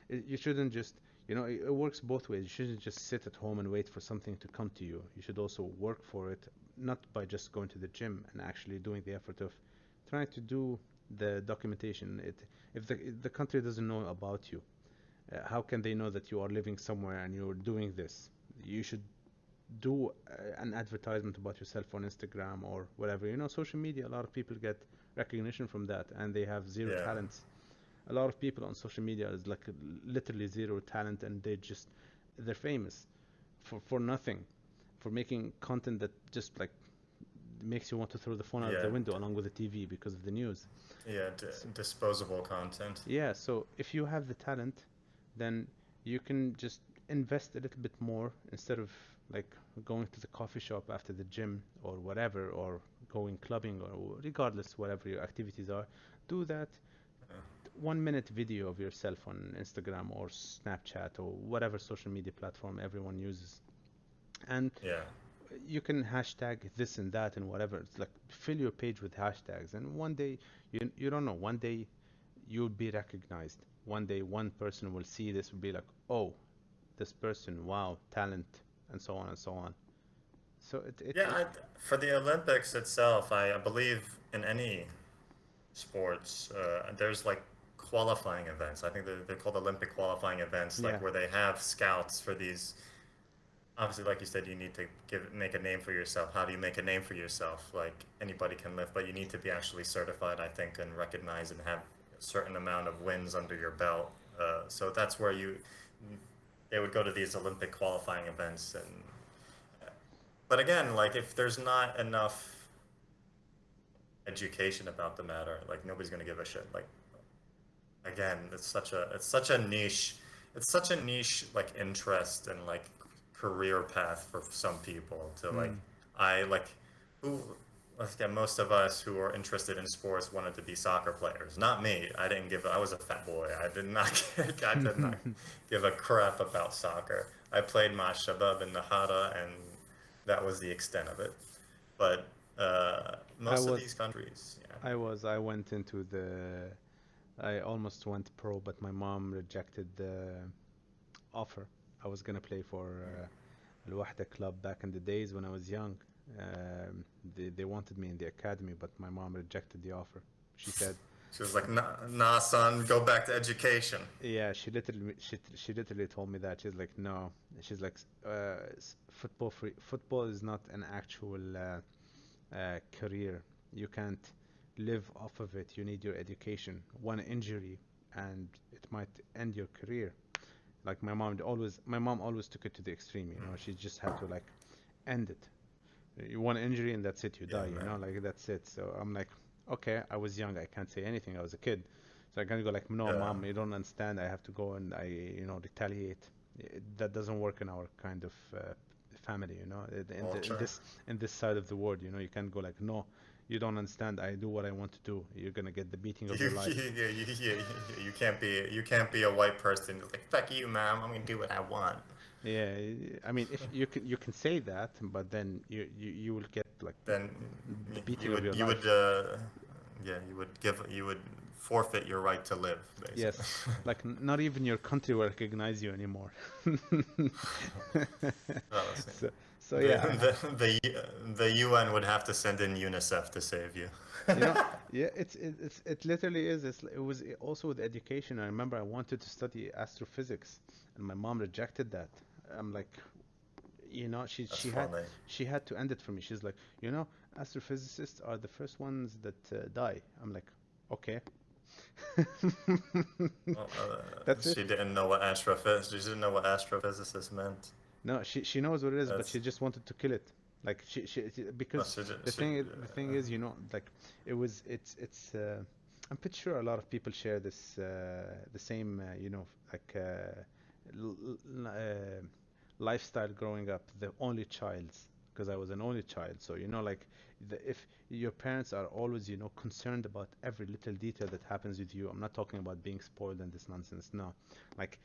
D: You shouldn't just, it works both ways. You shouldn't just sit at home and wait for something to come to you. You should also work for it, not by just going to the gym and actually doing the effort of trying to do the documentation. If the country doesn't know about you, how can they know that you are living somewhere and you're doing this? You should do an advertisement about yourself on Instagram or whatever. Social media, a lot of people get recognition from that, and they have zero
C: Yeah.
D: talents. A lot of people on social media is like literally zero talent, and they're famous for nothing, for making content that just like makes you want to throw the phone out of
C: Yeah.
D: the window along with the TV because of the news.
C: Yeah. Disposable content.
D: Yeah, so if you have the talent, then you can just invest a little bit more instead of like going to the coffee shop after the gym or whatever, or going clubbing, or regardless, whatever your activities are. Do that
C: Yeah.
D: 1 minute video of yourself on Instagram or Snapchat or whatever social media platform everyone uses. And
C: Yeah.
D: you can hashtag this and that and whatever. It's like fill your page with hashtags, and one day, you don't know, one day you'll be recognized. One day one person will see this, will be like, oh, this person, wow, talent, and so on and so on. So
C: Yeah. For the Olympics itself, I believe in any sports, there's like qualifying events. I think they're called Olympic qualifying events,
D: yeah,
C: like where they have scouts for these. Obviously, like you said, you need to make a name for yourself. How do you make a name for yourself? Like anybody can lift, but you need to be actually certified, I think, and recognized and have a certain amount of wins under your belt. So that's where they would go to these Olympic qualifying events. But again, like if there's not enough education about the matter, like nobody's gonna give a shit. Like again, it's such a niche like interest and like career path for some people to like. I like who let's get most of us who are interested in sports wanted to be soccer players. Not me. I was a fat boy. I did not give a crap about soccer. I played my shabab in Nahada, and that was the extent of it. But most of these countries, yeah.
D: I went into I almost went pro, but my mom rejected the offer. I was gonna play for Al Wahda club back in the days when I was young. They wanted me in the academy, but my mom rejected the offer. She said,
C: She was like, nah, son, go back to education.
D: yeah, she literally told me that. She's like, no. She's like, football is not an actual career. You can't live off of it. You need your education. One injury and it might end your career. Like my mom always took it to the extreme. She just had to like end it. You one injury and that's it. You
C: Yeah,
D: die.
C: man.
D: Like that's it. So I'm like, okay, I was young. I can't say anything. I was a kid. So I can't go like, no,
C: Yeah.
D: mom, you don't understand. I have to go and retaliate. That doesn't work in our kind of family.
C: Culture.
D: In this side of the world, you can't go like, no, you don't understand. I do what I want to do. You're gonna get the beating of your life.
C: You can't be a white person like fuck you, mom. I'm gonna do what I want.
D: Yeah, I mean, if you can say that, but then you will get like
C: Then
D: the
C: you
D: beating of your
C: you
D: life.
C: would you would forfeit your right to live, basically.
D: Yes, like not even your country will recognize you anymore.
C: Oh,
D: So, so yeah,
C: the UN would have to send in UNICEF to save you.
D: yeah, it literally is. It was also with education. I remember I wanted to study astrophysics, and my mom rejected that. I'm like,
C: That's
D: she
C: funny.
D: had to end it for me. She's like, astrophysicists are the first ones that die. I'm like, okay.
C: Well,
D: That's it.
C: she didn't know what She didn't know what astrophysicist meant.
D: No, she knows what it is, but
C: That's
D: she just wanted to kill it. Like because
C: she,
D: the thing is, like it's I'm pretty sure a lot of people share this, the same, like lifestyle growing up, the only childs, because I was an only child. So, like if your parents are always, concerned about every little detail that happens with you. I'm not talking about being spoiled and this nonsense. No, like,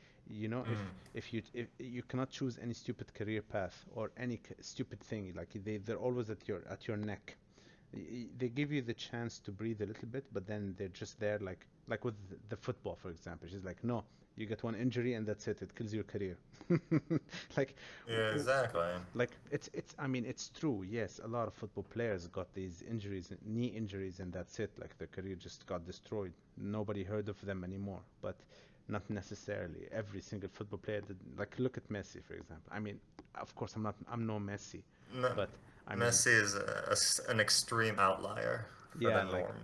D: if you cannot choose any stupid career path or any stupid thing, like they're always at your neck. They give you the chance to breathe a little bit, but then they're just there, like with the football, for example. She's like, no, you get one injury and that's it. It kills your career. Like,
C: Yeah, exactly.
D: it's. I mean, it's true. Yes, a lot of football players got these injuries, knee injuries, and that's it. Like their career just got destroyed. Nobody heard of them anymore. But not necessarily every single football player did. Like, look at Messi, for example. I mean, of course, I'm no Messi,
C: Me-
D: but I mean,
C: Messi is an extreme outlier for the
D: yeah,
C: norm.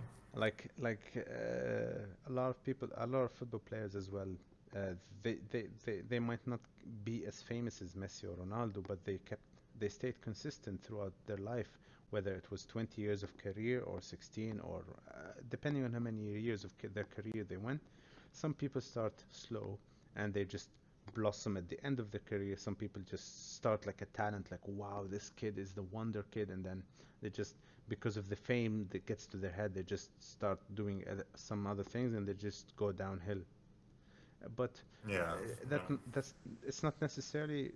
D: a lot of people, a lot of football players as well. They might not be as famous as Messi or Ronaldo, but they stayed consistent throughout their life, whether it was 20 years of career or 16, or depending on how many years of their career they went. Some people start slow and they just blossom at the end of their career. Some people just start like a talent, like, wow, this kid is the wonder kid, and then they just, because of the fame that gets to their head, they just start doing some other things and they just go downhill. But
C: Yeah,
D: that
C: yeah.
D: that's it's not necessarily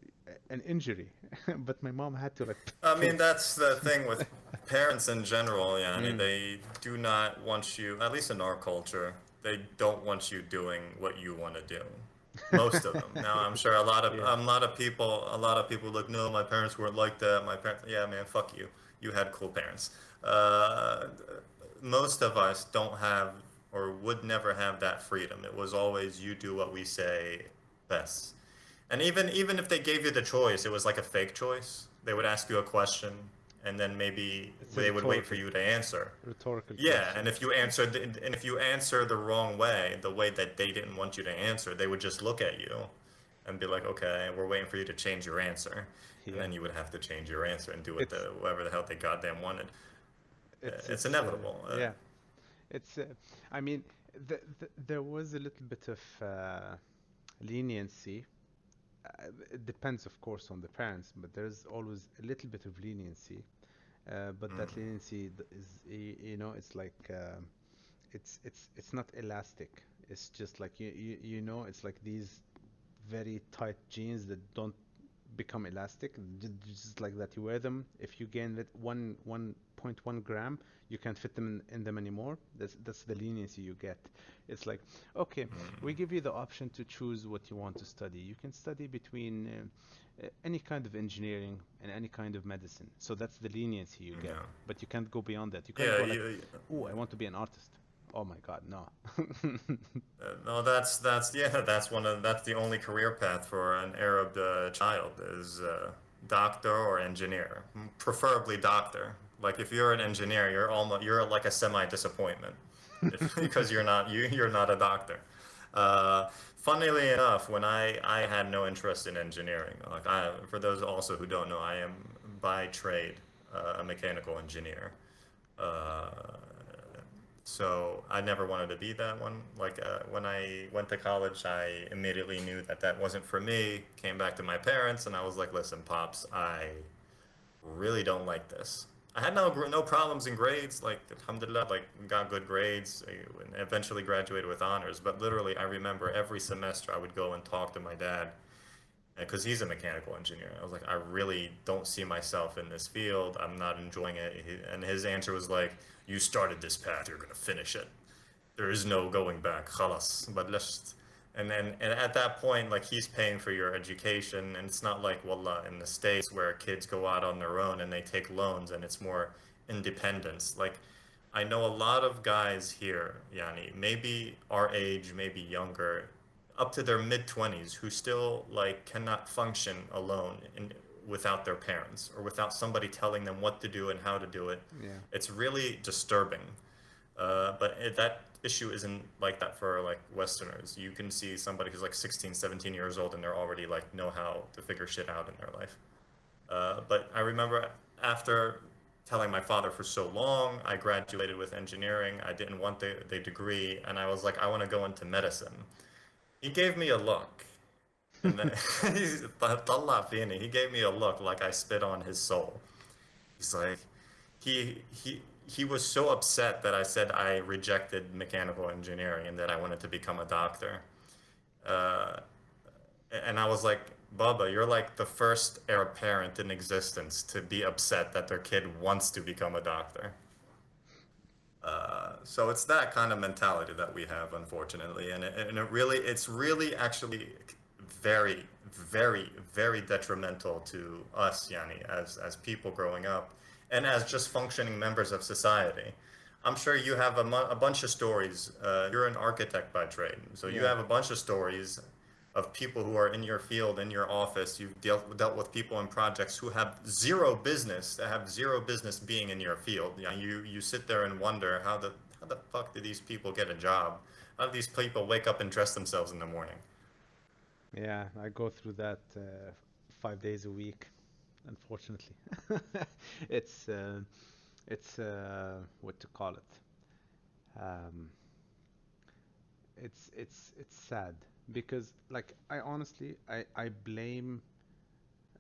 D: an injury. But my mom had to like
C: I
D: pull.
C: mean, that's the thing with parents in general, yani.
D: Mm,
C: They do not want you, at least in our culture, they don't want you doing what you want to do. Most of them. Now, I'm sure
D: yeah,
C: a lot of people look, no, my parents weren't like that. My parents, yeah, man, fuck you. You had cool parents. Uh, Most of us don't have or would never have that freedom. It was always you do what we say best. And even if they gave you the choice, it was like a fake choice. They would ask you a question, and then maybe
D: it's a
C: they would wait for you to answer.
D: rhetorical
C: Yeah,
D: question.
C: and if you answer the wrong way, the way that they didn't want you to answer, they would just look at you and be like, "Okay, we're waiting for you to change your answer," and
D: Yeah,
C: then you would have to change your answer and do what
D: it's
C: the whatever the hell they goddamn wanted. It's
D: it's
C: inevitable.
D: yeah, it's I mean, there was a little bit of leniency. It depends, of course, on the parents, but there's always a little bit of leniency. But that
C: Mm,
D: leniency is, it's like, it's not elastic. It's just like, it's like these very tight jeans that don't become elastic, just like that. You wear them. If you gain that 1.1 gram, you can't fit them in them anymore. That's the leniency you get. It's like, okay, we
C: mm,
D: give you the option to choose what you want to study. You can study between any kind of engineering and any kind of medicine. So that's the leniency you get.
C: yeah,
D: But you can't go beyond that. You can't
C: yeah.
D: go like, oh, I want to be an artist. Oh my God, no.
C: No, that's the only career path for an Arab child is doctor or engineer, preferably doctor. Like if you're an engineer, you're like a semi disappointment because you're not a doctor. Funnily enough, when I had no interest in engineering, like for those also who don't know, I am by trade a mechanical engineer. Uh, so I never wanted to be that one. Like when I went to college, I immediately knew that that wasn't for me. Came back to my parents, and I was like, "Listen, pops, I really don't like this." I had no problems in grades. Like alhamdulillah, like got good grades, and eventually graduated with honors. But literally, I remember every semester I would go and talk to my dad because he's a mechanical engineer. I was like, I really don't see myself in this field. I'm not enjoying it. And his answer was like, you started this path, you're gonna finish it. There is no going back. Khalas. But let's. And at that point, like he's paying for your education, and it's not like wallah in the States where kids go out on their own and they take loans, and it's more independence. Like I know a lot of guys here, Yani, maybe our age, maybe younger, up to their mid 20s who still like cannot function alone without their parents or without somebody telling them what to do and how to do it.
D: Yeah.
C: It's really disturbing. That issue isn't like that for like Westerners. You can see somebody who's like 16, 17 years old and they're already like know how to figure shit out in their life. But I remember after telling my father for so long. I graduated with engineering. I didn't want the degree, and I was like, I want to go into medicine. He gave me a look, and then he gave me a look like I spit on his soul. He's like, he was so upset that I said I rejected mechanical engineering and that I wanted to become a doctor. Uh, and I was like, Bubba, you're like the first heir apparent in existence to be upset that their kid wants to become a doctor. So it's that kind of mentality that we have, unfortunately, and it's really actually very, very, very detrimental to us, Yanni, as people growing up, and as just functioning members of society. I'm sure you have a bunch of stories. You're an architect by trade, so you
D: Yeah.
C: have a bunch of stories of people who are in your field, in your office. You've dealt with people in projects who have zero business, that have zero business being in your field. You know, you sit there and wonder how the fuck did these people get a job? How do these people wake up and dress themselves in the morning?
D: Yeah, I go through that 5 days a week, unfortunately. It's what to call it? Um, it's sad because like I honestly I blame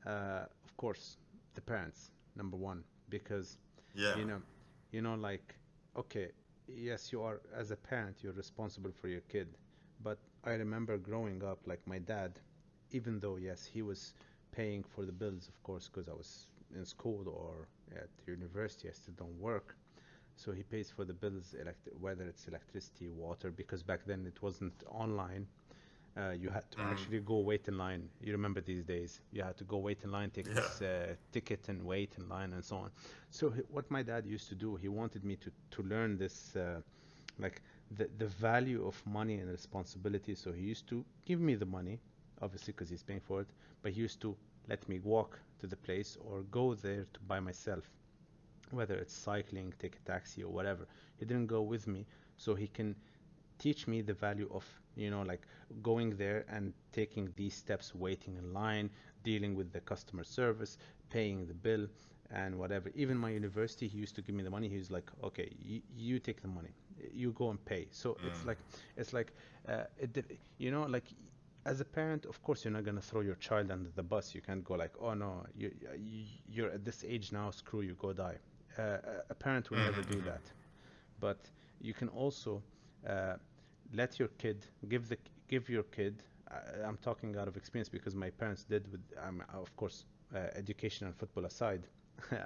D: of course the parents number one because
C: Yeah.
D: you know like okay, yes, you are, as a parent you're responsible for your kid, but I remember growing up like my dad, even though yes he was paying for the bills of course because I was in school or at university, I still don't work, so he pays for the bills, whether it's electricity, water, because back then it wasn't online. You had to
C: Mm.
D: actually go wait in line. You remember these days? You had to go wait in line, take
C: Yeah.
D: this ticket, and wait in line, and so on. So what my dad used to do, he wanted me to learn this, like the value of money and responsibility. So he used to give me the money, obviously because he's paying for it, but he used to let me walk to the place or go there to by myself, whether it's cycling, take a taxi, or whatever. He didn't go with me, so he can teach me the value of like going there and taking these steps, waiting in line, dealing with the customer service, paying the bill, and whatever. Even my university, he used to give me the money. He was like, okay, you take the money, you go and pay. So it's
C: Mm.
D: like it's like like as a parent, of course you're not going to throw your child under the bus. You can't go like, oh no, you're at this age now, screw you, go die. A parent will never do
C: Mm-hmm.
D: that, but you can also uh, let your kid give your kid. I'm talking out of experience because my parents did with of course education and football aside.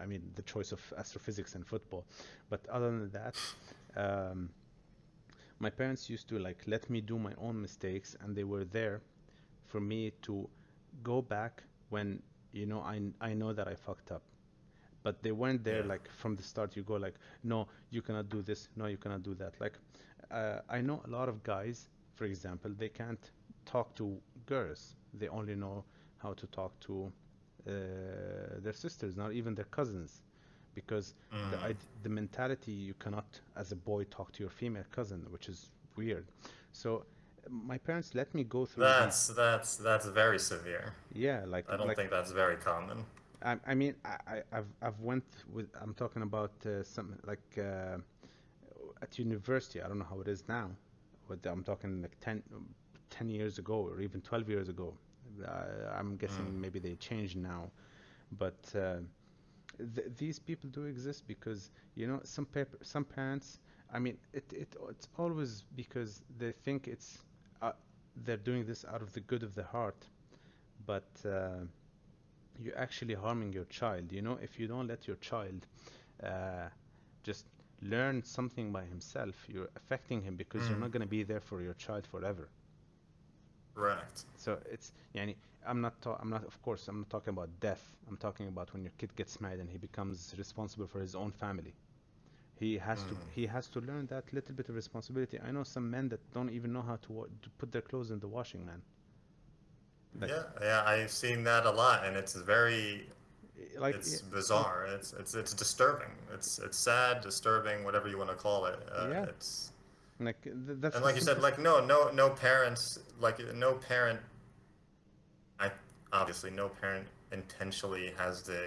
D: I mean the choice of astrophysics and football, but other than that, um, my parents used to like let me do my own mistakes, and they were there for me to go back when I know that I fucked up, but they weren't there
C: Yeah.
D: like from the start. You go like, no, you cannot do this, no, you cannot do that. Like I know a lot of guys, for example, they can't talk to girls. They only know how to talk to their sisters, not even their cousins, because
C: Mm.
D: the mentality, you cannot as a boy talk to your female cousin, which is weird. So my parents let me go through these.
C: That's very severe.
D: Yeah,
C: I don't think that's very common.
D: I mean, I've went with. I'm talking about some like at university. I don't know how it is now, but I'm talking like 10 years ago or even 12 years ago. I'm
C: Mm.
D: guessing maybe they changed now, but these people do exist because some parents. I mean, it's always because they think they're doing this out of the good of the heart, but you're actually harming your child. If you don't let your child uh, just learn something by himself, you're affecting him because you're
C: Mm.
D: not going to be there for your child forever.
C: Correct.
D: So it's yani, I'm not of course I'm not talking about death. I'm talking about when your kid gets married and he becomes responsible for his own family.
C: Mm.
D: He has to learn that little bit of responsibility. I know some men that don't even know how to put their clothes in the washing, man. Like
C: Yeah, yeah, I've seen that a lot, and
D: yeah,
C: it's bizarre. It's disturbing. It's sad, disturbing, whatever you want to call it.
D: yeah,
C: It's
D: like that's
C: and
D: the
C: like you said,
D: simplest.
C: like no parents, like no parent. I obviously no parent intentionally has the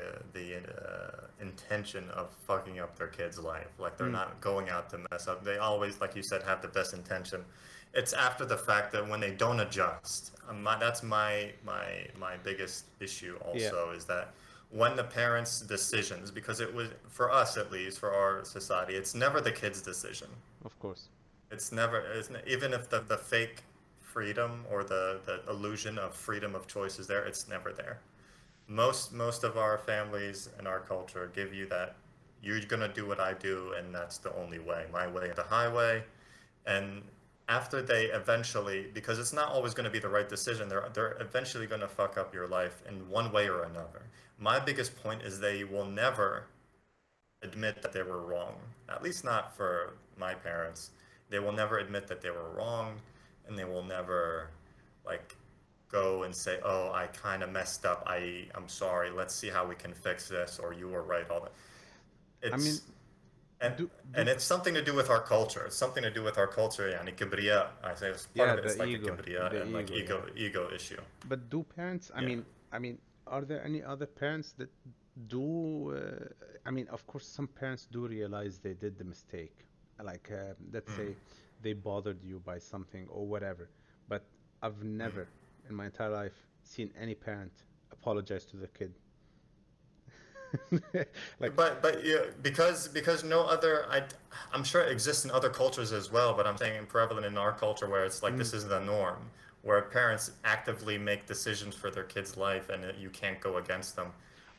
C: intention of fucking up their kid's life. Like they're not going out to mess up. They always, like you said, have the best intention. It's after the fact that when they don't adjust. That's my biggest issue.
D: Yeah,
C: Also, is that when the parents' decisions, because it was for us at least, for our society, it's never the kid's decision.
D: of course.
C: It's never, even if the fake freedom or the illusion of freedom of choice is there, it's never there. Most of our families and our culture give you that you're gonna do what I do, and that's the only way. My way is the highway. And after they eventually, because it's not always going to be the right decision, they're eventually going to fuck up your life in one way or another. My biggest point is they will never admit that they were wrong. At least not for my parents. They will never admit that they were wrong, and they will never like go and say, "Oh, I kind of messed up. I'm sorry. Let's see how we can fix this," or "You were right." All that.
D: I mean,
C: It's and
D: do
C: and it's something to do with our culture. It's something to do with our culture. Yani kibriya. I say it's part
D: yeah,
C: of it. It's
D: the
C: like a
D: ego,
C: kibriya and like
D: yeah.
C: ego issue.
D: But do parents,
C: Yeah.
D: I mean, are there any other parents that do, I mean, of course, some parents do realize they did the mistake. Like, let's say they bothered you by something or whatever. But I've never in my entire life seen any parent apologize to the kid. Like,
C: But yeah, because no other I'm sure it exists in other cultures as well. But I'm saying prevalent in our culture where it's like this is the norm, where parents actively make decisions for their kid's life and you can't go against them.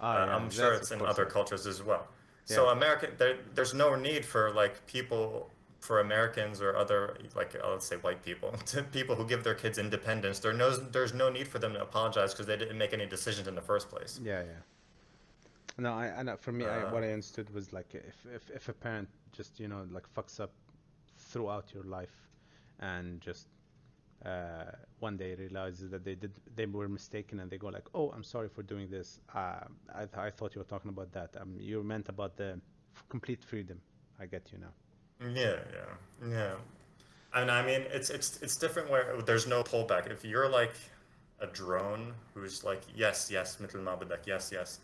D: yeah,
C: I'm sure
D: that's
C: it's
D: of
C: in
D: course,
C: other cultures as well.
D: yeah,
C: So there's no need for like people, for Americans or other like let's say white people, to people who give their kids independence. There's no need for them to apologize because they didn't make any decisions in the first place.
D: yeah, yeah. No, I know. For me,
C: Uh,
D: what I understood was like if a parent just like fucks up throughout your life, and just one day realizes that they were mistaken, and they go like, oh, I'm sorry for doing this. I thought you were talking about that. You meant about the complete freedom. I get you now.
C: yeah. And I mean, it's different where there's no pullback. If you're like a drone who's like yes, مثل ما بدك, yes.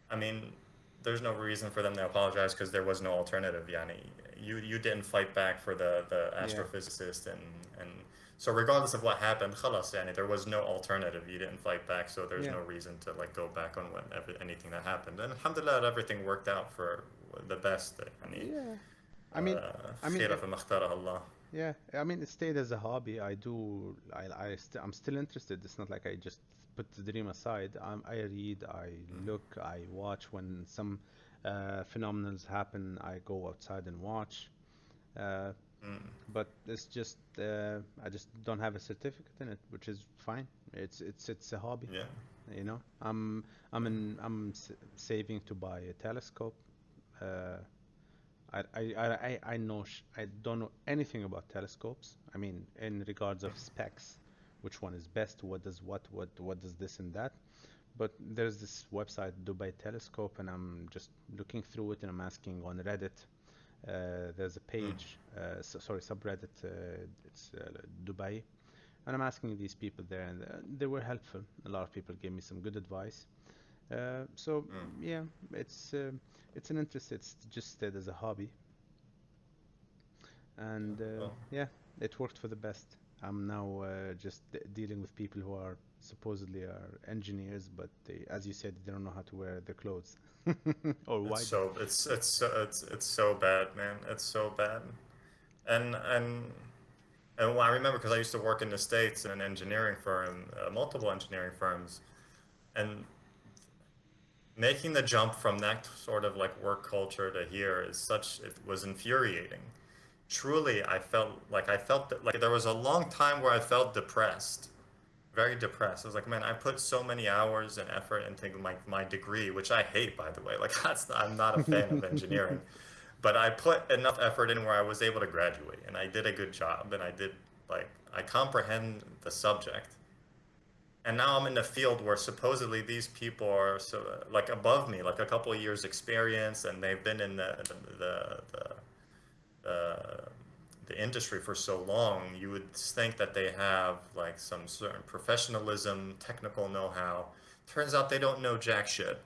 C: I mean, there's no reason for them to apologize because there was no alternative. Yani, you didn't fight back for the
D: Yeah,
C: astrophysicist, and so regardless of what happened, خلاص, yani, there was no alternative. You didn't fight back, so there's
D: yeah,
C: no reason to like go back on anything that happened. And alhamdulillah, everything worked out for the best. Yani,
D: yeah. I mean, I mean,
C: خيرة فيما اختاره الله.
D: yeah. I mean, it stayed as a hobby. I'm still interested. It's not like I just put the dream aside. I read, I look, I watch when some phenomenals happen. I go outside and watch. Uh, but it's just I just don't have a certificate in it, which is fine. It's a hobby,
C: Yeah.
D: you know. Saving to buy a telescope. Uh, I know I don't know anything about telescopes. I mean, in regards of specs, which one is best, what does this and that. But there's this website, Dubai Telescope, and I'm just looking through it, and I'm asking on Reddit. There's a page, sorry, subreddit. It's Dubai, and I'm asking these people there, and they were helpful. A lot of people gave me some good advice. So yeah, it's an interest. It's just stayed as a hobby, and
C: Well,
D: yeah, it worked for the best. I'm now just dealing with people who are supposedly are engineers, but as you said, they don't know how to wear the clothes, or
C: it's
D: why?
C: so it's so bad, man. It's so bad. And I remember because I used to work in the States in an engineering firm, multiple engineering firms, and making the jump from that sort of like work culture to here it was infuriating. Truly, I felt that like there was a long time where I felt depressed, very depressed. I was like, man, I put so many hours and effort into my degree, which I hate, by the way. Like I'm not a fan of engineering, but I put enough effort in where I was able to graduate, and I did a good job, and I comprehend the subject. And now I'm in the field where supposedly these people are so like above me, like a couple of years experience, and they've been in the industry for so long. You would think that they have like some certain professionalism, technical know-how Turns out they don't know jack shit.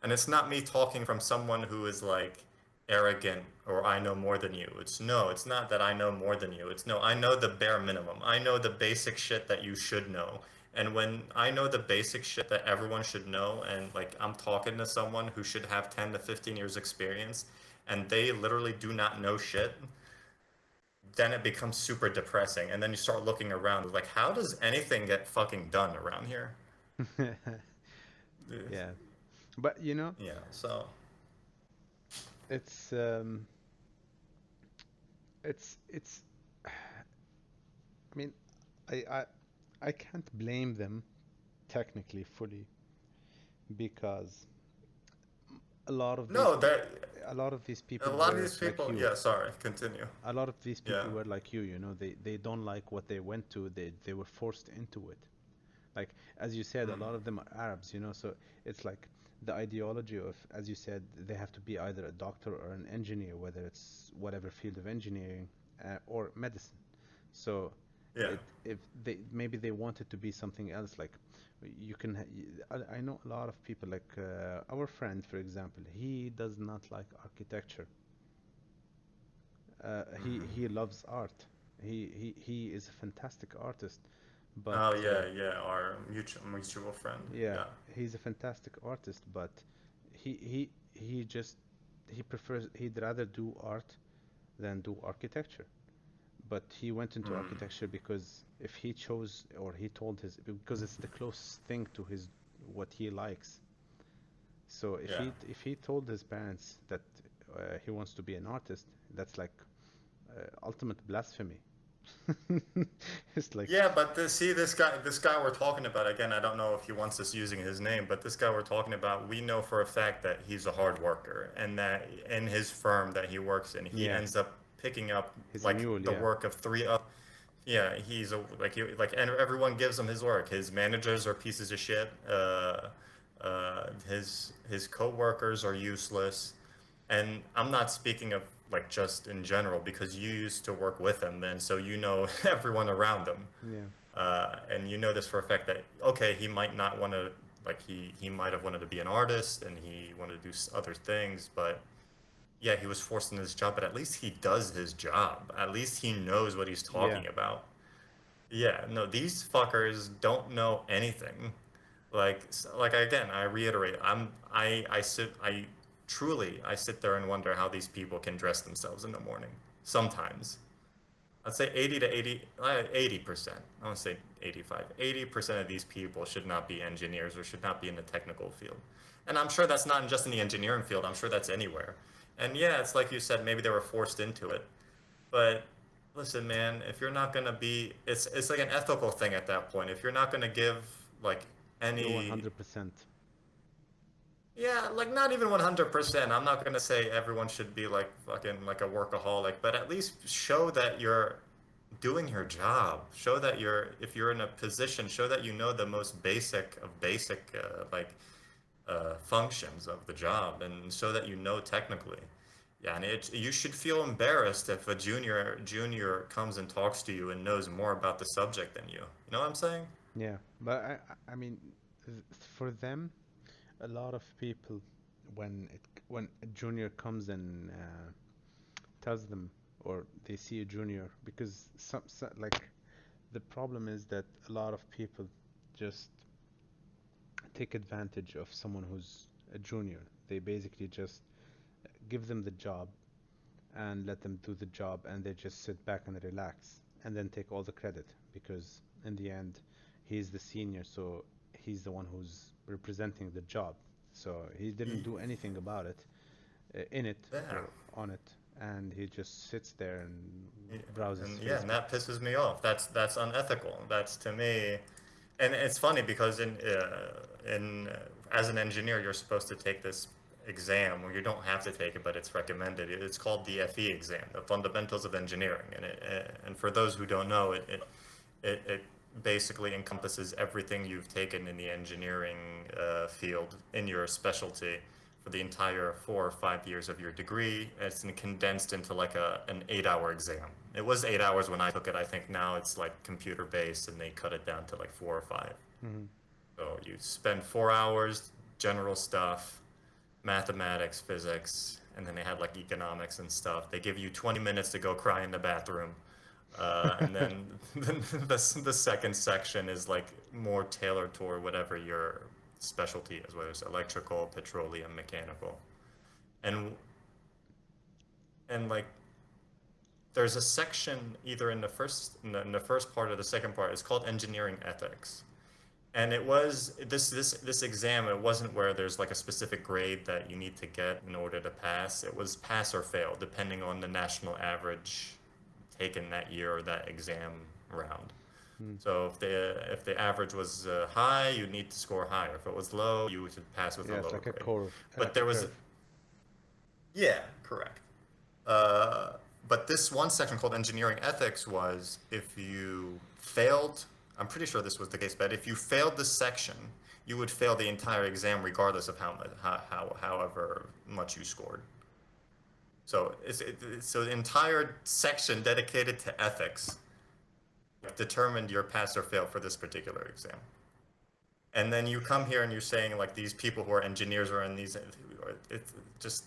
C: And it's not me talking from someone who is like arrogant or I know more than you. It's no, it's not that I know more than you. It's no, I know the bare minimum. I know the basic shit that you should know. And when I know the basic shit that everyone should know, and like I'm talking to someone who should have 10 to 15 years experience, and they literally do not know shit, then it becomes super depressing. And then you start looking around, like, how does anything get fucking done around here?
D: Yeah, but you know,
C: Yeah, so
D: it's it's I mean, I I I can't blame them technically fully because a lot of these
C: no,
D: people
C: that
D: a lot of these
C: a
D: people
C: lot of
D: were
C: these
D: like
C: people.
D: you.
C: Yeah, sorry, continue.
D: A lot of these
C: Yeah.
D: people were like you know, they don't like what they went to, they were forced into it. Like as you said, a
C: Mm.
D: lot of them are Arabs, you know, so it's like the ideology of, as you said, they have to be either a doctor or an engineer, whether it's whatever field of engineering or medicine. So
C: Yeah.
D: if they maybe they wanted to be something else, like you can I know a lot of people like our friend, for example, he does not like architecture.
C: Hmm.
D: He loves art. He is a fantastic artist, but
C: Oh yeah, yeah. Our mutual friend.
D: yeah,
C: Yeah.
D: he's a fantastic artist, but he just he prefers he'd rather do art than do architecture. But he went into
C: Mm.
D: architecture because if he chose or he told his because it's the closest thing to his what he likes. So
C: Yeah.
D: if he told his parents that he wants to be an artist, that's like ultimate blasphemy. It's like
C: Yeah, but see this guy we're talking about again. I don't know if he wants us using his name, but this guy we're talking about, we know for a fact that he's a hard worker, and that in his firm that he works in, he
D: yeah,
C: ends up picking up
D: he's a
C: like
D: mule,
C: the
D: yeah.
C: work of three up. Yeah, he's a like and everyone gives him his work. His managers are pieces of shit. His coworkers are useless, and I'm not speaking of like just in general because you used to work with him, and so you know everyone around him,
D: Yeah.
C: and you know this for a fact that okay, he might not want to like he might have wanted to be an artist and he wanted to do other things, but yeah, he was forced into his job. But at least he does his job. At least he knows what he's
D: Yeah.
C: talking about. Yeah, no, these fuckers don't know anything. Like again, I reiterate, I truly I sit there and wonder how these people can dress themselves in the morning. Sometimes. I'd say 80 to 80%. I want to say 85. 80% of these people should not be engineers or should not be in the technical field. And I'm sure that's not just in the engineering field. I'm sure that's anywhere. And yeah, it's like you said, maybe they were forced into it. But listen, man, if you're not gonna be, it's like an ethical thing at that point. If you're not gonna give like
D: You're
C: any,
D: 100%.
C: yeah, like not even 100%. I'm not gonna say everyone should be like fucking like a workaholic, but at least show that you're doing your job. Show that you're, if you're in a position, show that you know the most basic of basic functions of the job, and show that you know technically. Yeah, and you should feel embarrassed if a junior comes and talks to you and knows more about the subject than you. You know what I'm saying?
D: Yeah. But I mean, for them, a lot of people, when a junior comes and tells them, or they see a junior, because like the problem is that a lot of people just take advantage of someone who's a junior. They basically just give them the job and let them do the job, and they just sit back and relax and then take all the credit because in the end he's the senior, so he's the one who's representing the job, so he didn't
C: Ye-
D: do anything about it, in it
C: Yeah.
D: or on it, and he just sits there and
C: Yeah,
D: browses
C: and yeah, and
D: Facebook.
C: that pisses me off. That's unethical. That's to me, and it's funny because as an engineer, you're supposed to take this exam, or you don't have to take it, but it's recommended. It's called the FE exam, the Fundamentals of Engineering, and for those who don't know, it basically encompasses everything you've taken in the engineering field in your specialty for the entire 4 or 5 years of your degree. It's condensed into like an 8-hour exam. It was 8 hours when I took it. I think now it's like computer based and they cut it down to like 4 or 5.
D: Hmm.
C: So you spend 4 hours, general stuff, mathematics, physics, and then they had like economics and stuff. They give you 20 minutes to go cry in the bathroom. And then the second section is like more tailored toward whatever your specialty is, whether it's electrical, petroleum, mechanical. And like there's a section either in the first part or the second part. It's called engineering ethics. And it was this exam. It wasn't where there's like a specific grade that you need to get in order to pass. It was pass or fail, depending on the national average taken that year or that exam round. So if the average was high, you need to score higher. If it was low, you would pass with
D: Yeah,
C: a
D: it's
C: lower
D: like a
C: grade.
D: curve.
C: But
D: Like a
C: there was,
D: curve.
C: yeah, correct. Uh, but this one section called engineering ethics was if you failed, I'm pretty sure this was the case, but if you failed this section, you would fail the entire exam regardless of however much you scored. So so the entire section dedicated to ethics determined your pass or fail for this particular exam. And then you come here and you're saying like these people who are engineers or in these, it's just,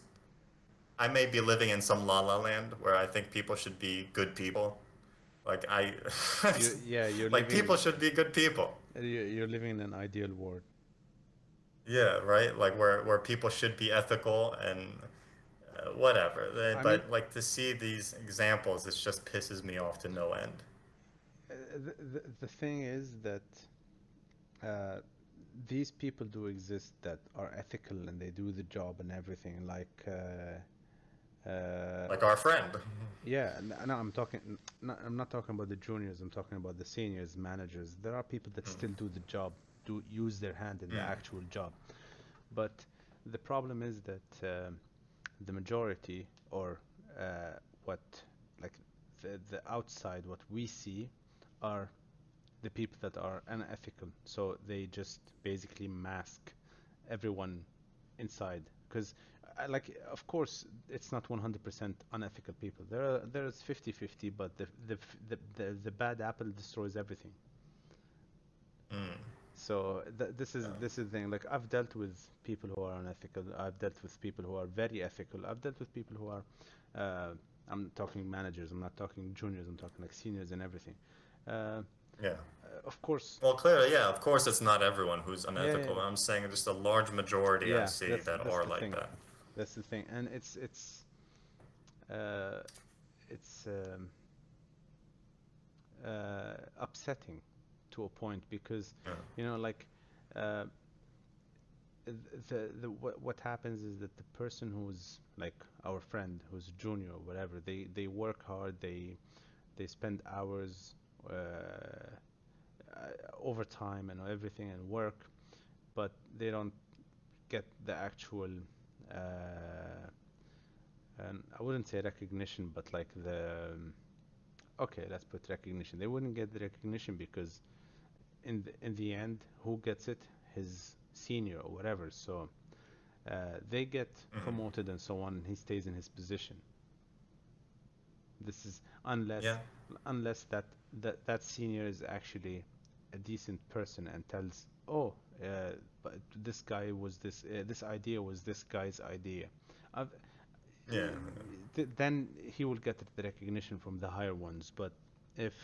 C: I may be living in some la la land where I think people should be good people. Like
D: You're
C: like
D: living
C: people should be good people.
D: you're living in an ideal world.
C: Yeah, right. Like where people should be ethical and whatever.
D: I mean,
C: But like to see these examples, it just pisses me off to no end.
D: the thing is that uh, these people do exist that are ethical and they do the job and everything.
C: Like our friend.
D: Yeah, no, I'm talking. No, I'm not talking about the juniors. I'm talking about the seniors, managers. There are people that still do the job, do use their hand in the actual job. But the problem is that the majority, or what, like the outside, what we see, are the people that are unethical. So they just basically mask everyone inside. Because, like, of course, it's not 100% unethical people. There's 50-50, but the bad apple destroys everything.
C: Mm.
D: So this is the thing. Like I've dealt with people who are unethical. I've dealt with people who are very ethical. I've dealt with people who are, I'm talking managers. I'm not talking juniors. I'm talking like seniors and everything. Uh,
C: Yeah.
D: of course,
C: Well, clearly, yeah, of course, it's not everyone who's
D: yeah, yeah,
C: unethical. I'm saying just a large majority I
D: yeah.
C: see
D: That's
C: that
D: that's
C: are
D: the
C: like
D: thing.
C: that.
D: That's the thing, and uh, it's upsetting to a point because
C: Yeah.
D: like uh, what happens is that the person who's like our friend who's junior or whatever, they work hard, they spend hours overtime and everything and work, but they don't get the actual and I wouldn't say recognition, but like okay, let's put recognition. They wouldn't get the recognition because in the end, who gets it? His senior or whatever. So they get
C: Mhm.
D: promoted and so on, and he stays in his position. This is unless
C: Yeah.
D: unless that senior is actually a decent person and tells, oh, but this guy was this idea was this guy's idea. I've,
C: Yeah.
D: then he will get the recognition from the higher ones. But if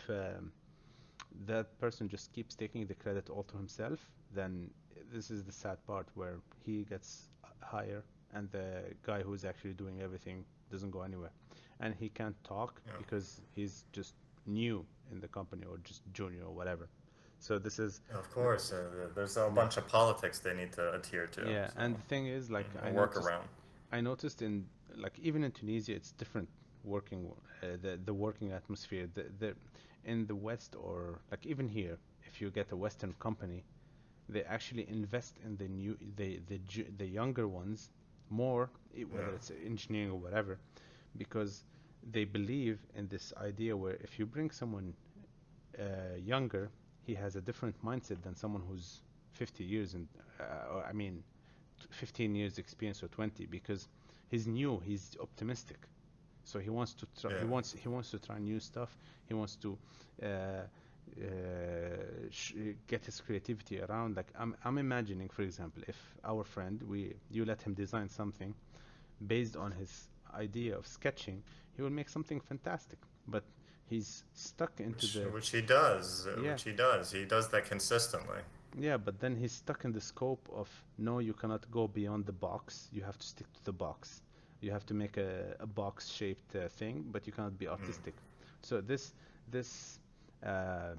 D: that person just keeps taking the credit all to himself, then this is the sad part where he gets higher and the guy who's actually doing everything doesn't go anywhere. And he can't talk
C: Yeah.
D: because he's just new in the company or just junior or whatever. So this is,
C: Of course, there's a
D: yeah,
C: bunch of politics they need to adhere to.
D: yeah.
C: So
D: And the thing is, like,
C: a workaround.
D: I noticed in like even in Tunisia, it's different working the working atmosphere. The in the West or like even here, if you get a Western company, they actually invest in the younger ones more, whether
C: Yeah.
D: it's engineering or whatever, because they believe in this idea where if you bring someone younger, he has a different mindset than someone who's 50 years and or I mean 15 years experience or 20 because he's new, he's optimistic. So he wants to try,
C: Yeah.
D: he wants to try new stuff. He wants to uh, get his creativity around. Like I'm imagining, for example, if our friend, you let him design something based on his idea of sketching, he will make something fantastic. But he's stuck into the
C: Which he does,
D: yeah,
C: which he does. He does that consistently.
D: yeah. But then he's stuck in the scope of no, you cannot go beyond the box. You have to stick to the box. You have to make a box-shaped thing, but you cannot be
C: Mm.
D: artistic. So this uh,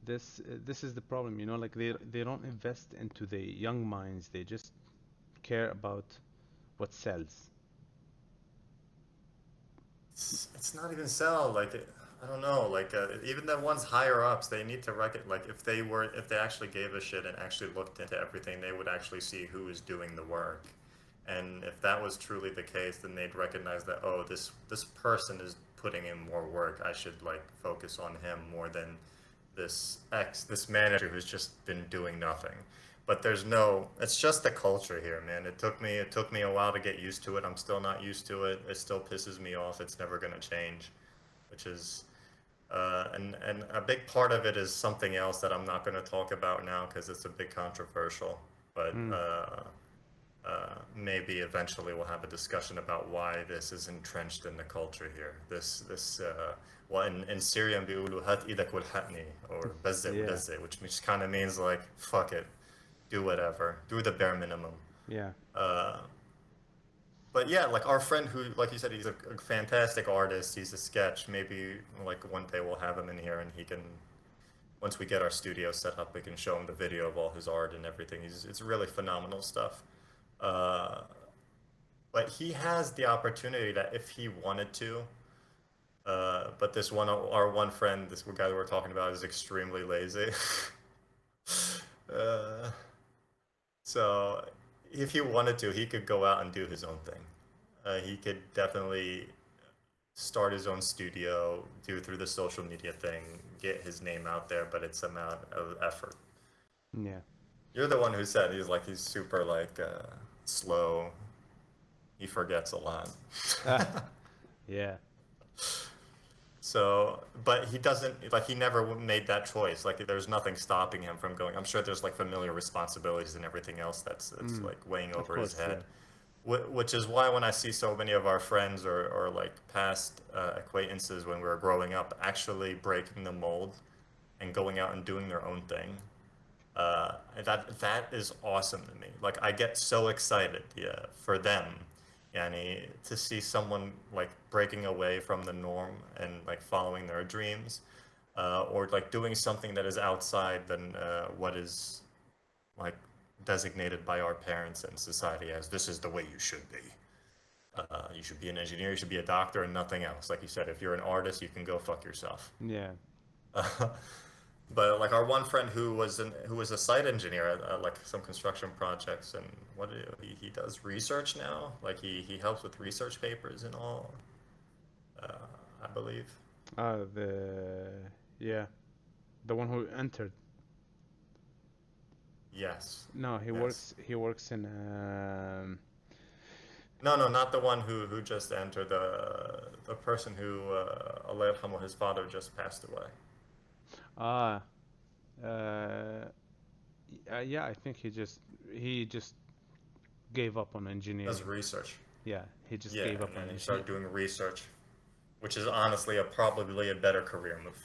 D: this is the problem, you know, like they don't invest into the young minds. They just care about what sells.
C: It's not even sell. I don't know. Even the ones higher ups, they need to reckon. Like if they actually gave a shit and actually looked into everything, they would actually see who is doing the work. And if that was truly the case, then they'd recognize that, oh, this person is putting in more work. I should like focus on him more than this manager who's just been doing nothing. But it's just the culture here, man. It took me a while to get used to it. I'm still not used to it. It still pisses me off. It's never gonna change, which is and a big part of it is something else that I'm not going to talk about now because it's a bit controversial. But
D: Mm.
C: maybe eventually we'll have a discussion about why this is entrenched in the culture here. Well, in Syrian بيقولوا هات إيدك والحقني, or بزق
D: Yeah,
C: ولزق, which kind of means like fuck it, do whatever, do the bare minimum.
D: yeah,
C: Uh, but yeah, like our friend who, like you said, he's a fantastic artist. He's a sketch. Maybe like one day we'll have him in here and he can, once we get our studio set up, we can show him the video of all his art and everything. It's really phenomenal stuff. Uh, but he has the opportunity that if he wanted to, but our one friend, this guy that we're talking about, is extremely lazy. uh, so if he wanted to, he could go out and do his own thing. He could definitely start his own studio, do through the social media thing, get his name out there, but it's amount of effort.
D: yeah.
C: You're the one who said he's super slow. He forgets a lot.
D: Yeah,
C: So, but he doesn't, like, he never made that choice. Like, there's nothing stopping him from going. I'm sure there's like familiar responsibilities and everything else that's like weighing
D: of
C: over his
D: course, yeah.
C: head. Which is why when I see so many of our friends or like past acquaintances when we were growing up actually breaking the mold and going out and doing their own thing, that is awesome to me. Like, I get so excited, yeah, for them, yani, to see someone like breaking away from the norm and like following their dreams, or like doing something that is outside than what is like designated by our parents and society as this is the way you should be. You should be an engineer, you should be a doctor, and nothing else. Like you said, if you're an artist, you can go fuck yourself.
D: Yeah.
C: But like our one friend who was a site engineer at like some construction projects, and he does research now. Like he helps with research papers and all. I believe.
D: Yeah, the one who entered.
C: Yes.
D: No,
C: Yes.
D: he works in
C: No, not the one who just entered. The person who Allah yarhamu, his father just passed away.
D: ah uh yeah, I think he just gave up on
C: Does
D: engineering.
C: research.
D: Yeah, he just
C: Yeah,
D: gave
C: and
D: up on
C: then he
D: engineering.
C: started doing research, which is honestly probably a better career move.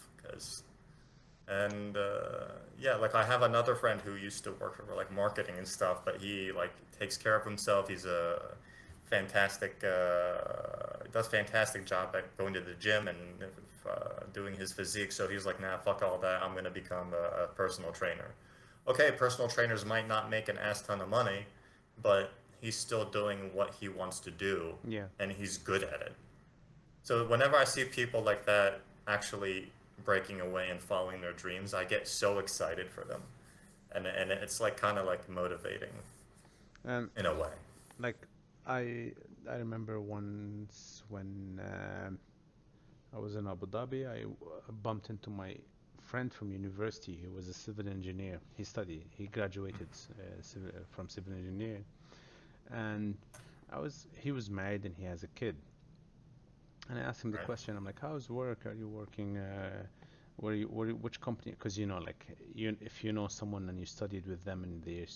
C: Yeah, like I have another friend who used to work for like marketing and stuff, but he like takes care of himself. He's a fantastic, does fantastic job at going to the gym and doing his physique. So he's like, nah, fuck all that. I'm gonna become a personal trainer. Okay, personal trainers might not make an ass ton of money, but he's still doing what he wants to do,
D: Yeah.
C: and he's good at it. So whenever I see people like that actually breaking away and following their dreams, I get so excited for them, and it's like kind of like motivating
D: And
C: in a way.
D: like I remember once when I was in Abu Dhabi, bumped into my friend from university. He was a civil engineer. He graduated from civil engineering, and he was married and he has a kid. And I asked him the
C: Right.
D: question. I'm like, "How's work? Are you working which company? Because like if you know someone and you studied with them and they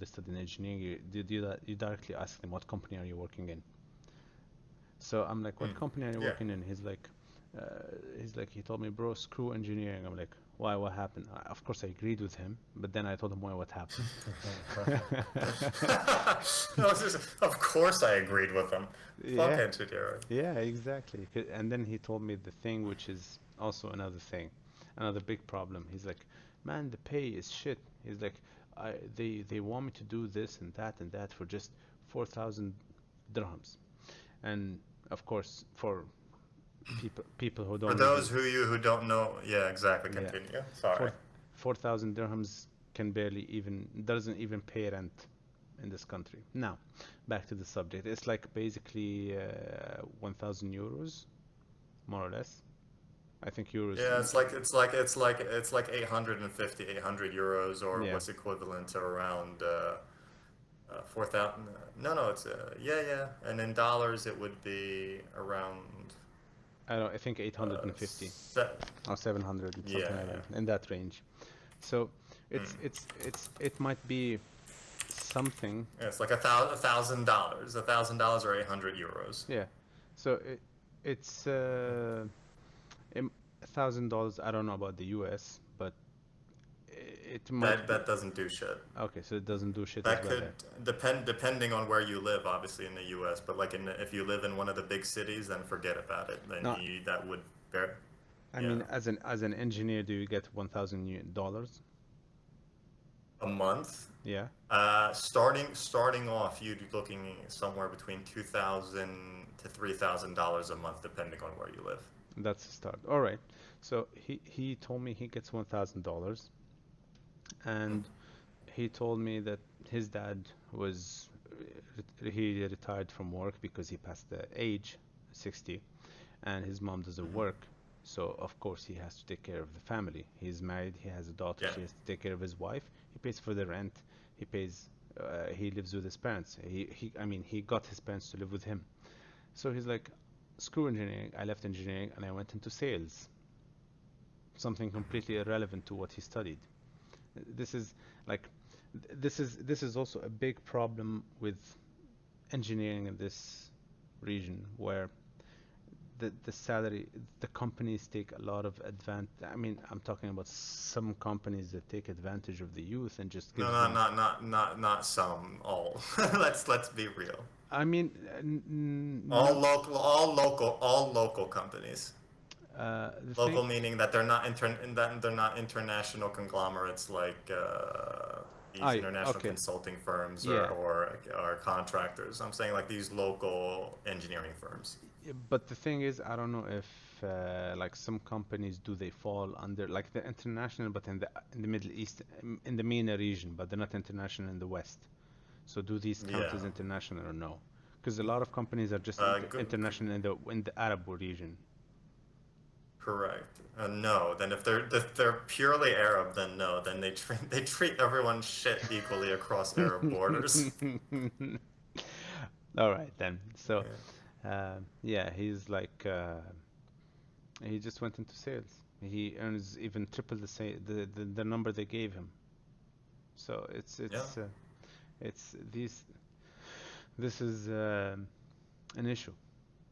D: studied engineering, you directly ask them what company are you working in. So I'm like, what
C: Mm.
D: company are you
C: Yeah.
D: working in? Uh, he told me, bro, screw engineering. I'm like, why? What happened? Of course, I agreed with him, but then I told him why. What happened?
C: No, of course I agreed with him. Fuck
D: Yeah,
C: engineering.
D: yeah, exactly. And then he told me the thing, which is also another thing, another big problem. He's like, man, the pay is shit. He's like, they want me to do this and that for just 4,000 dirhams. And of course, for people who
C: For
D: don't
C: those
D: really,
C: who don't know, yeah, exactly.
D: yeah,
C: Continue.
D: four
C: Sorry.
D: 4,000 dirhams can barely even doesn't even pay rent in this country. Now, back to the subject. It's like basically 1,000 euros, more or less. I think euros.
C: Yeah, it's like 850, 800 euros, or
D: Yeah,
C: what's equivalent to around 4,000. No, no, it's yeah, and in dollars it would be around
D: I don't. I think 850
C: set.
D: or 700, something like
C: Yeah.
D: that, in that range. So
C: Mm.
D: it might be something.
C: Yeah, it's like $1,000, $1,000 or 800 euros.
D: Yeah. So it's $1,000. I don't know about the US, but it might be.
C: That doesn't do shit.
D: Okay, so it doesn't do shit as
C: That
D: well
C: could
D: there.
C: depending on where you live, obviously in the U.S. But like if you live in one of the big cities, then forget about it. Then
D: No,
C: that would bear.
D: I
C: Yeah,
D: mean, as an engineer, do you get $1,000?
C: a month.
D: Yeah,
C: Starting off, you'd be looking somewhere between $2,000 to $3,000 a month, depending on where you live.
D: that's the start. All right. So he told me he gets $1,000,
C: Mm.
D: and he told me that his dad was he retired from work because he passed the age 60, and his mom doesn't
C: Mhm.
D: work. So of course he has to take care of the family. He's married, he has a daughter,
C: Yeah.
D: she has to take care of his wife. He pays for the rent. He pays. He lives with his parents. I mean, he got his parents to live with him. So he's like, screw engineering. I left engineering and I went into sales, something completely irrelevant to what he studied. This is like, this is also a big problem with engineering in this region, where the salary, the companies take a lot of advantage. I mean, I'm talking about some companies that take advantage of the youth and just
C: No,
D: gives
C: no,
D: them.
C: not some. All. Let's be real.
D: I mean,
C: All local companies.
D: the thing.
C: Local meaning that they're not international conglomerates like these
D: I
C: international
D: Okay,
C: consulting firms
D: yeah.
C: or contractors. I'm saying like these local engineering firms.
D: Yeah, but the thing is, I don't know if like some companies do they fall under like the international, but in the Middle East, in the MENA region, but they're not international in the West. So do these count as
C: Yeah.
D: international or no? Because a lot of companies are just international in the Arab region.
C: Correct. No. Then if they're purely Arab, then no. Then they treat everyone shit equally across Arab borders.
D: All right then. So
C: Yeah.
D: yeah, he's like he just went into sales. He earns even triple the number they gave him. So
C: Yeah.
D: it's these this is an issue,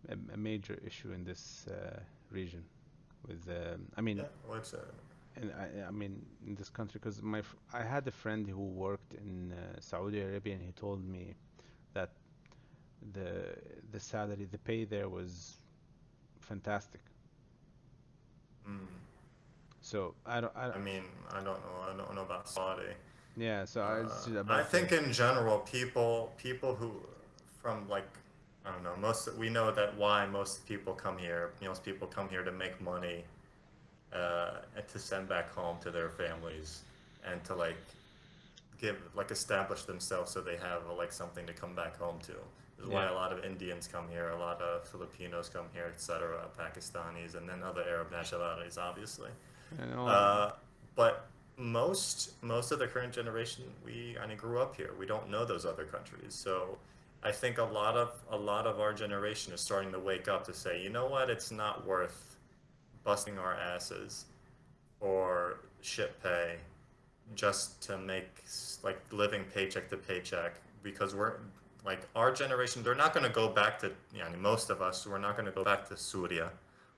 D: a major issue in this region. With I mean,
C: Yeah. What's
D: I mean in this country, because I had a friend who worked in Saudi Arabia, and he told me that the the salary, the pay there was fantastic.
C: mm,
D: So I
C: I mean, I don't know about Saudi.
D: yeah. So I was
C: I
D: about to.
C: think in general, people who from like I don't know most we know that why most people come here. Most people come here to make money, and to send back home to their families, and to like establish themselves so they have like something to come back home to. This is why
D: Yeah,
C: a lot of Indians come here, a lot of Filipinos come here, etc., Pakistanis, and then other Arab nationalities, obviously.
D: I know.
C: Uh, but most of the current generation, we kind of grew up here. We don't know those other countries, so I think a lot of our generation is starting to wake up to say, you know what, it's not worth busting our asses for shit pay just to make like living paycheck to paycheck, because we're like our generation, they're not going to go back to, most of us, we're not going to go back to Syria.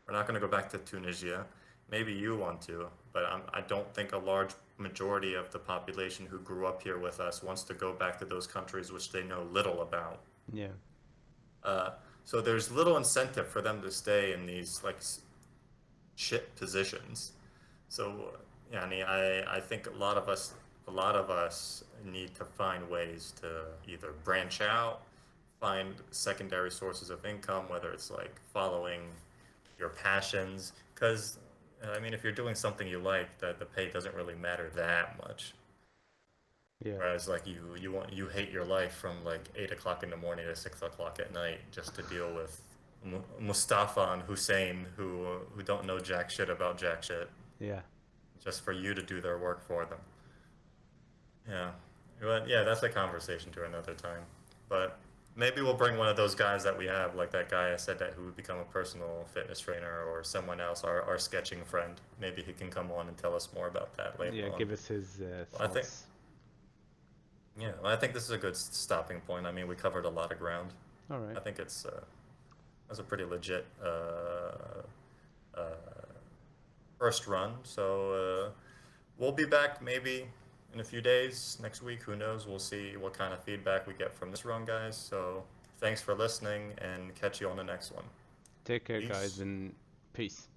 C: We're not going to go back to Tunisia. Maybe you want to, but I don't think a large majority of the population who grew up here with us wants to go back to those countries which they know little about.
D: Yeah.
C: So there's little incentive for them to stay in these like shit positions. So yeah, I think a lot of us need to find ways to either branch out, find secondary sources of income, whether it's like following your passions, because I mean, if you're doing something you like, that the pay doesn't really matter that much.
D: Yeah.
C: Whereas like you hate your life from like 8 o'clock in the morning to 6 o'clock at night just to deal with Mustafa and Hussein who don't know jack shit about jack shit,
D: Yeah.
C: just for you to do their work for them. Yeah, but yeah, that's a conversation to another time. But maybe we'll bring one of those guys that we have, like that guy I said that who would become a personal fitness trainer, or someone else, our sketching friend. Maybe he can come on and tell us more about that later
D: Yeah.
C: on.
D: Give us his
C: Well,
D: thoughts.
C: Yeah, well, I think this is a good stopping point. I mean, we covered a lot of ground.
D: All right.
C: I think it's a pretty legit uh, first run. So we'll be back maybe in a few days, next week. Who knows? We'll see what kind of feedback we get from this run, guys. So thanks for listening, and catch you on the next one.
D: Take care,
C: Peace.
D: guys, and peace.